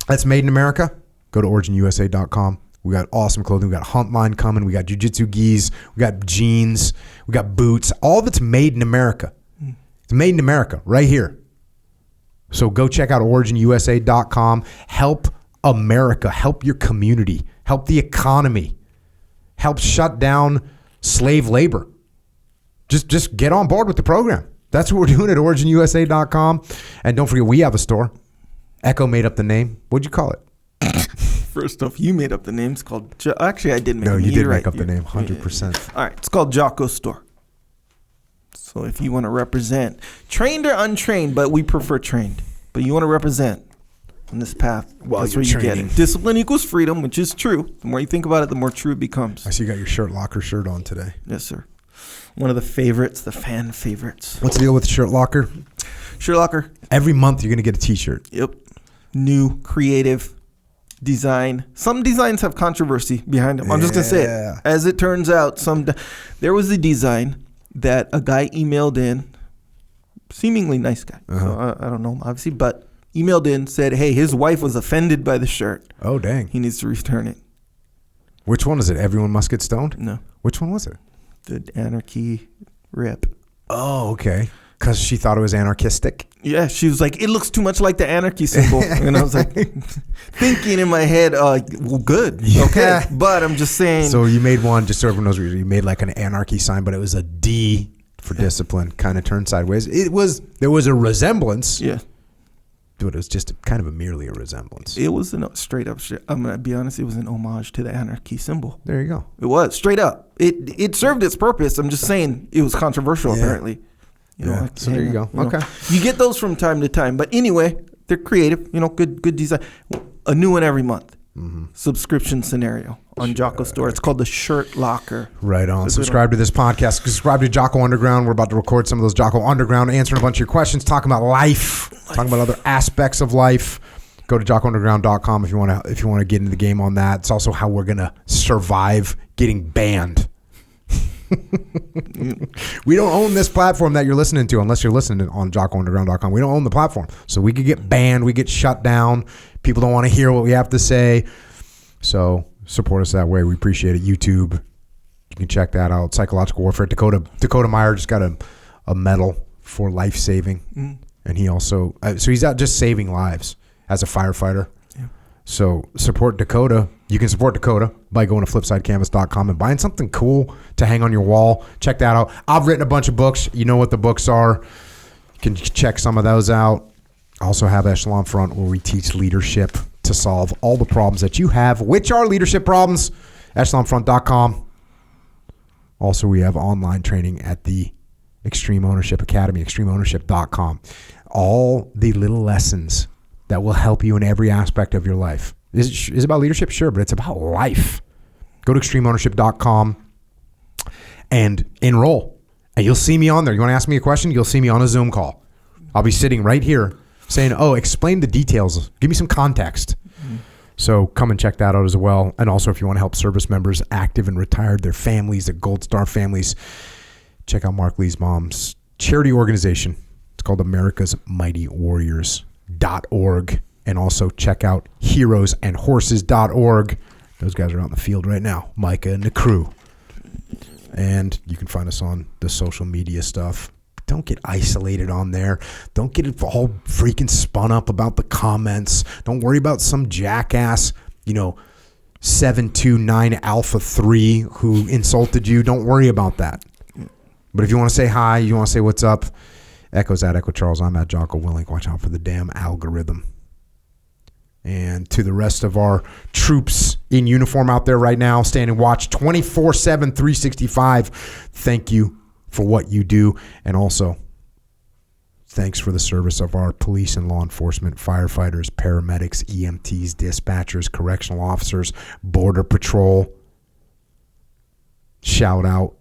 that's made in America, go to originusa.com. We got awesome clothing. We got hunt line coming. We got jiu-jitsu gis. We got jeans. We got boots. All of it's made in America. It's made in America right here. So go check out originusa.com. Help America. Help your community. Help the economy. Help shut down slave labor. Just get on board with the program. That's what we're doing at originusa.com. And don't forget, we have a store. Echo made up the name. What'd you call it? First off, you made up the name. It's called... Actually, I did make it. No, you did make up the name, 100%. All right, it's called Jocko Store. So if you want to represent, trained or untrained, but we prefer trained. But you want to represent on this path, that's where you get it. Discipline equals freedom, which is true. The more you think about it, the more true it becomes. I see you got your Shirt Locker shirt on today. Yes, sir. One of the favorites, the fan favorites. What's the deal with Shirt Locker? Shirt Locker. Every month you're going to get a t-shirt. Yep. New, creative design. Some designs have controversy behind them. I'm just going to say it. As it turns out, there was a design that a guy emailed in, seemingly nice guy. So I don't know him, obviously, but emailed in, said, hey, his wife was offended by the shirt. Oh, dang. He needs to return it. Which one is it? Everyone Must Get Stoned? No. Which one was it? The anarchy rip. Oh, okay. Because she thought it was anarchistic? Yeah, she was like, it looks too much like the anarchy symbol. And I was like, thinking in my head, well, good. Yeah. Okay. But I'm just saying. So you made one, just so everyone knows, you made like an anarchy sign, but it was a D for discipline kind of turned sideways. There was a resemblance. Yeah. But it was just kind of merely a resemblance. It was straight up. I'm gonna be honest. It was an homage to the anarchy symbol. There you go. It was straight up. It served its purpose. I'm just saying it was controversial. Apparently. So there you go. Okay. You get those from time to time, but anyway, they're creative. Good design. A new one every month. Subscription scenario on Jocko Store. It's called the Shirt Locker. Right on. Subscribe to this podcast. Subscribe to Jocko Underground. We're about to record some of those Jocko Underground, answering a bunch of your questions, talking about life, talking about other aspects of life. Go to jockounderground.com if you want to get into the game on that. It's also how we're gonna survive getting banned. We don't own this platform that you're listening to unless you're listening on jockounderground.com. We don't own the platform. So we could get banned. We get shut down. People don't want to hear what we have to say. So support us that way. We appreciate it. YouTube. You can check that out. Psychological Warfare. Dakota Meyer just got a medal for life saving. And he also, so he's out just saving lives as a firefighter. Yeah. So support Dakota. You can support Dakota by going to flipsidecanvas.com and buying something cool to hang on your wall. Check that out. I've written a bunch of books. You know what the books are. You can check some of those out. I also have Echelon Front, where we teach leadership to solve all the problems that you have, which are leadership problems. EchelonFront.com. Also, we have online training at the Extreme Ownership Academy, ExtremeOwnership.com. All the little lessons that will help you in every aspect of your life. Is it about leadership? Sure, but it's about life. Go to ExtremeOwnership.com and enroll. And you'll see me on there. You want to ask me a question? You'll see me on a Zoom call. I'll be sitting right here saying, explain the details. Give me some context. So come and check that out as well. And also, if you want to help service members, active and retired, their families, their Gold Star families, check out Mark Lee's mom's charity organization. It's called America's Mighty Warriors.org. And also check out heroesandhorses.org. Those guys are out in the field right now, Micah and the crew. And you can find us on the social media stuff. Don't get isolated on there. Don't get it all freaking spun up about the comments. Don't worry about some jackass, 729 Alpha 3 who insulted you. Don't worry about that. But if you want to say hi, you want to say what's up, Echo's at Echo Charles. I'm at Jocko Willink. Watch out for the damn algorithm. And to the rest of our troops in uniform out there right now, standing watch 24/7, 365, thank you for what you do. And also, thanks for the service of our police and law enforcement, firefighters, paramedics, EMTs, dispatchers, correctional officers, border patrol. Shout out.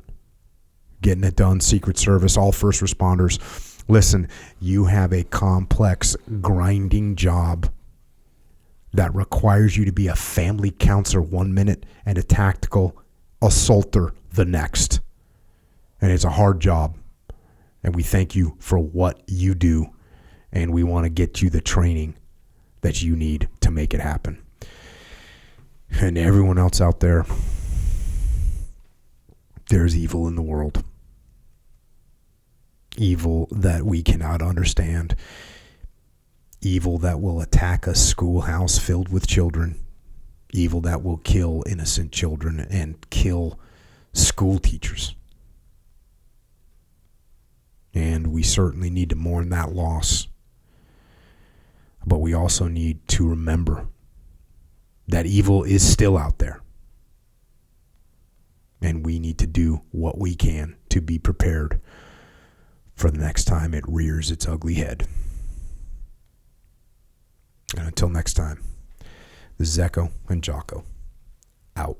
Getting it done, Secret Service, all first responders. Listen, you have a complex, grinding job that requires you to be a family counselor 1 minute and a tactical assaulter the next. And it's a hard job. And we thank you for what you do. And we want to get you the training that you need to make it happen. And everyone else out there, there's evil in the world. Evil that we cannot understand. Evil that will attack a schoolhouse filled with children. Evil that will kill innocent children and kill school teachers. And we certainly need to mourn that loss. But we also need to remember that evil is still out there. And we need to do what we can to be prepared for the next time it rears its ugly head. And until next time, this is Echo and Jocko out.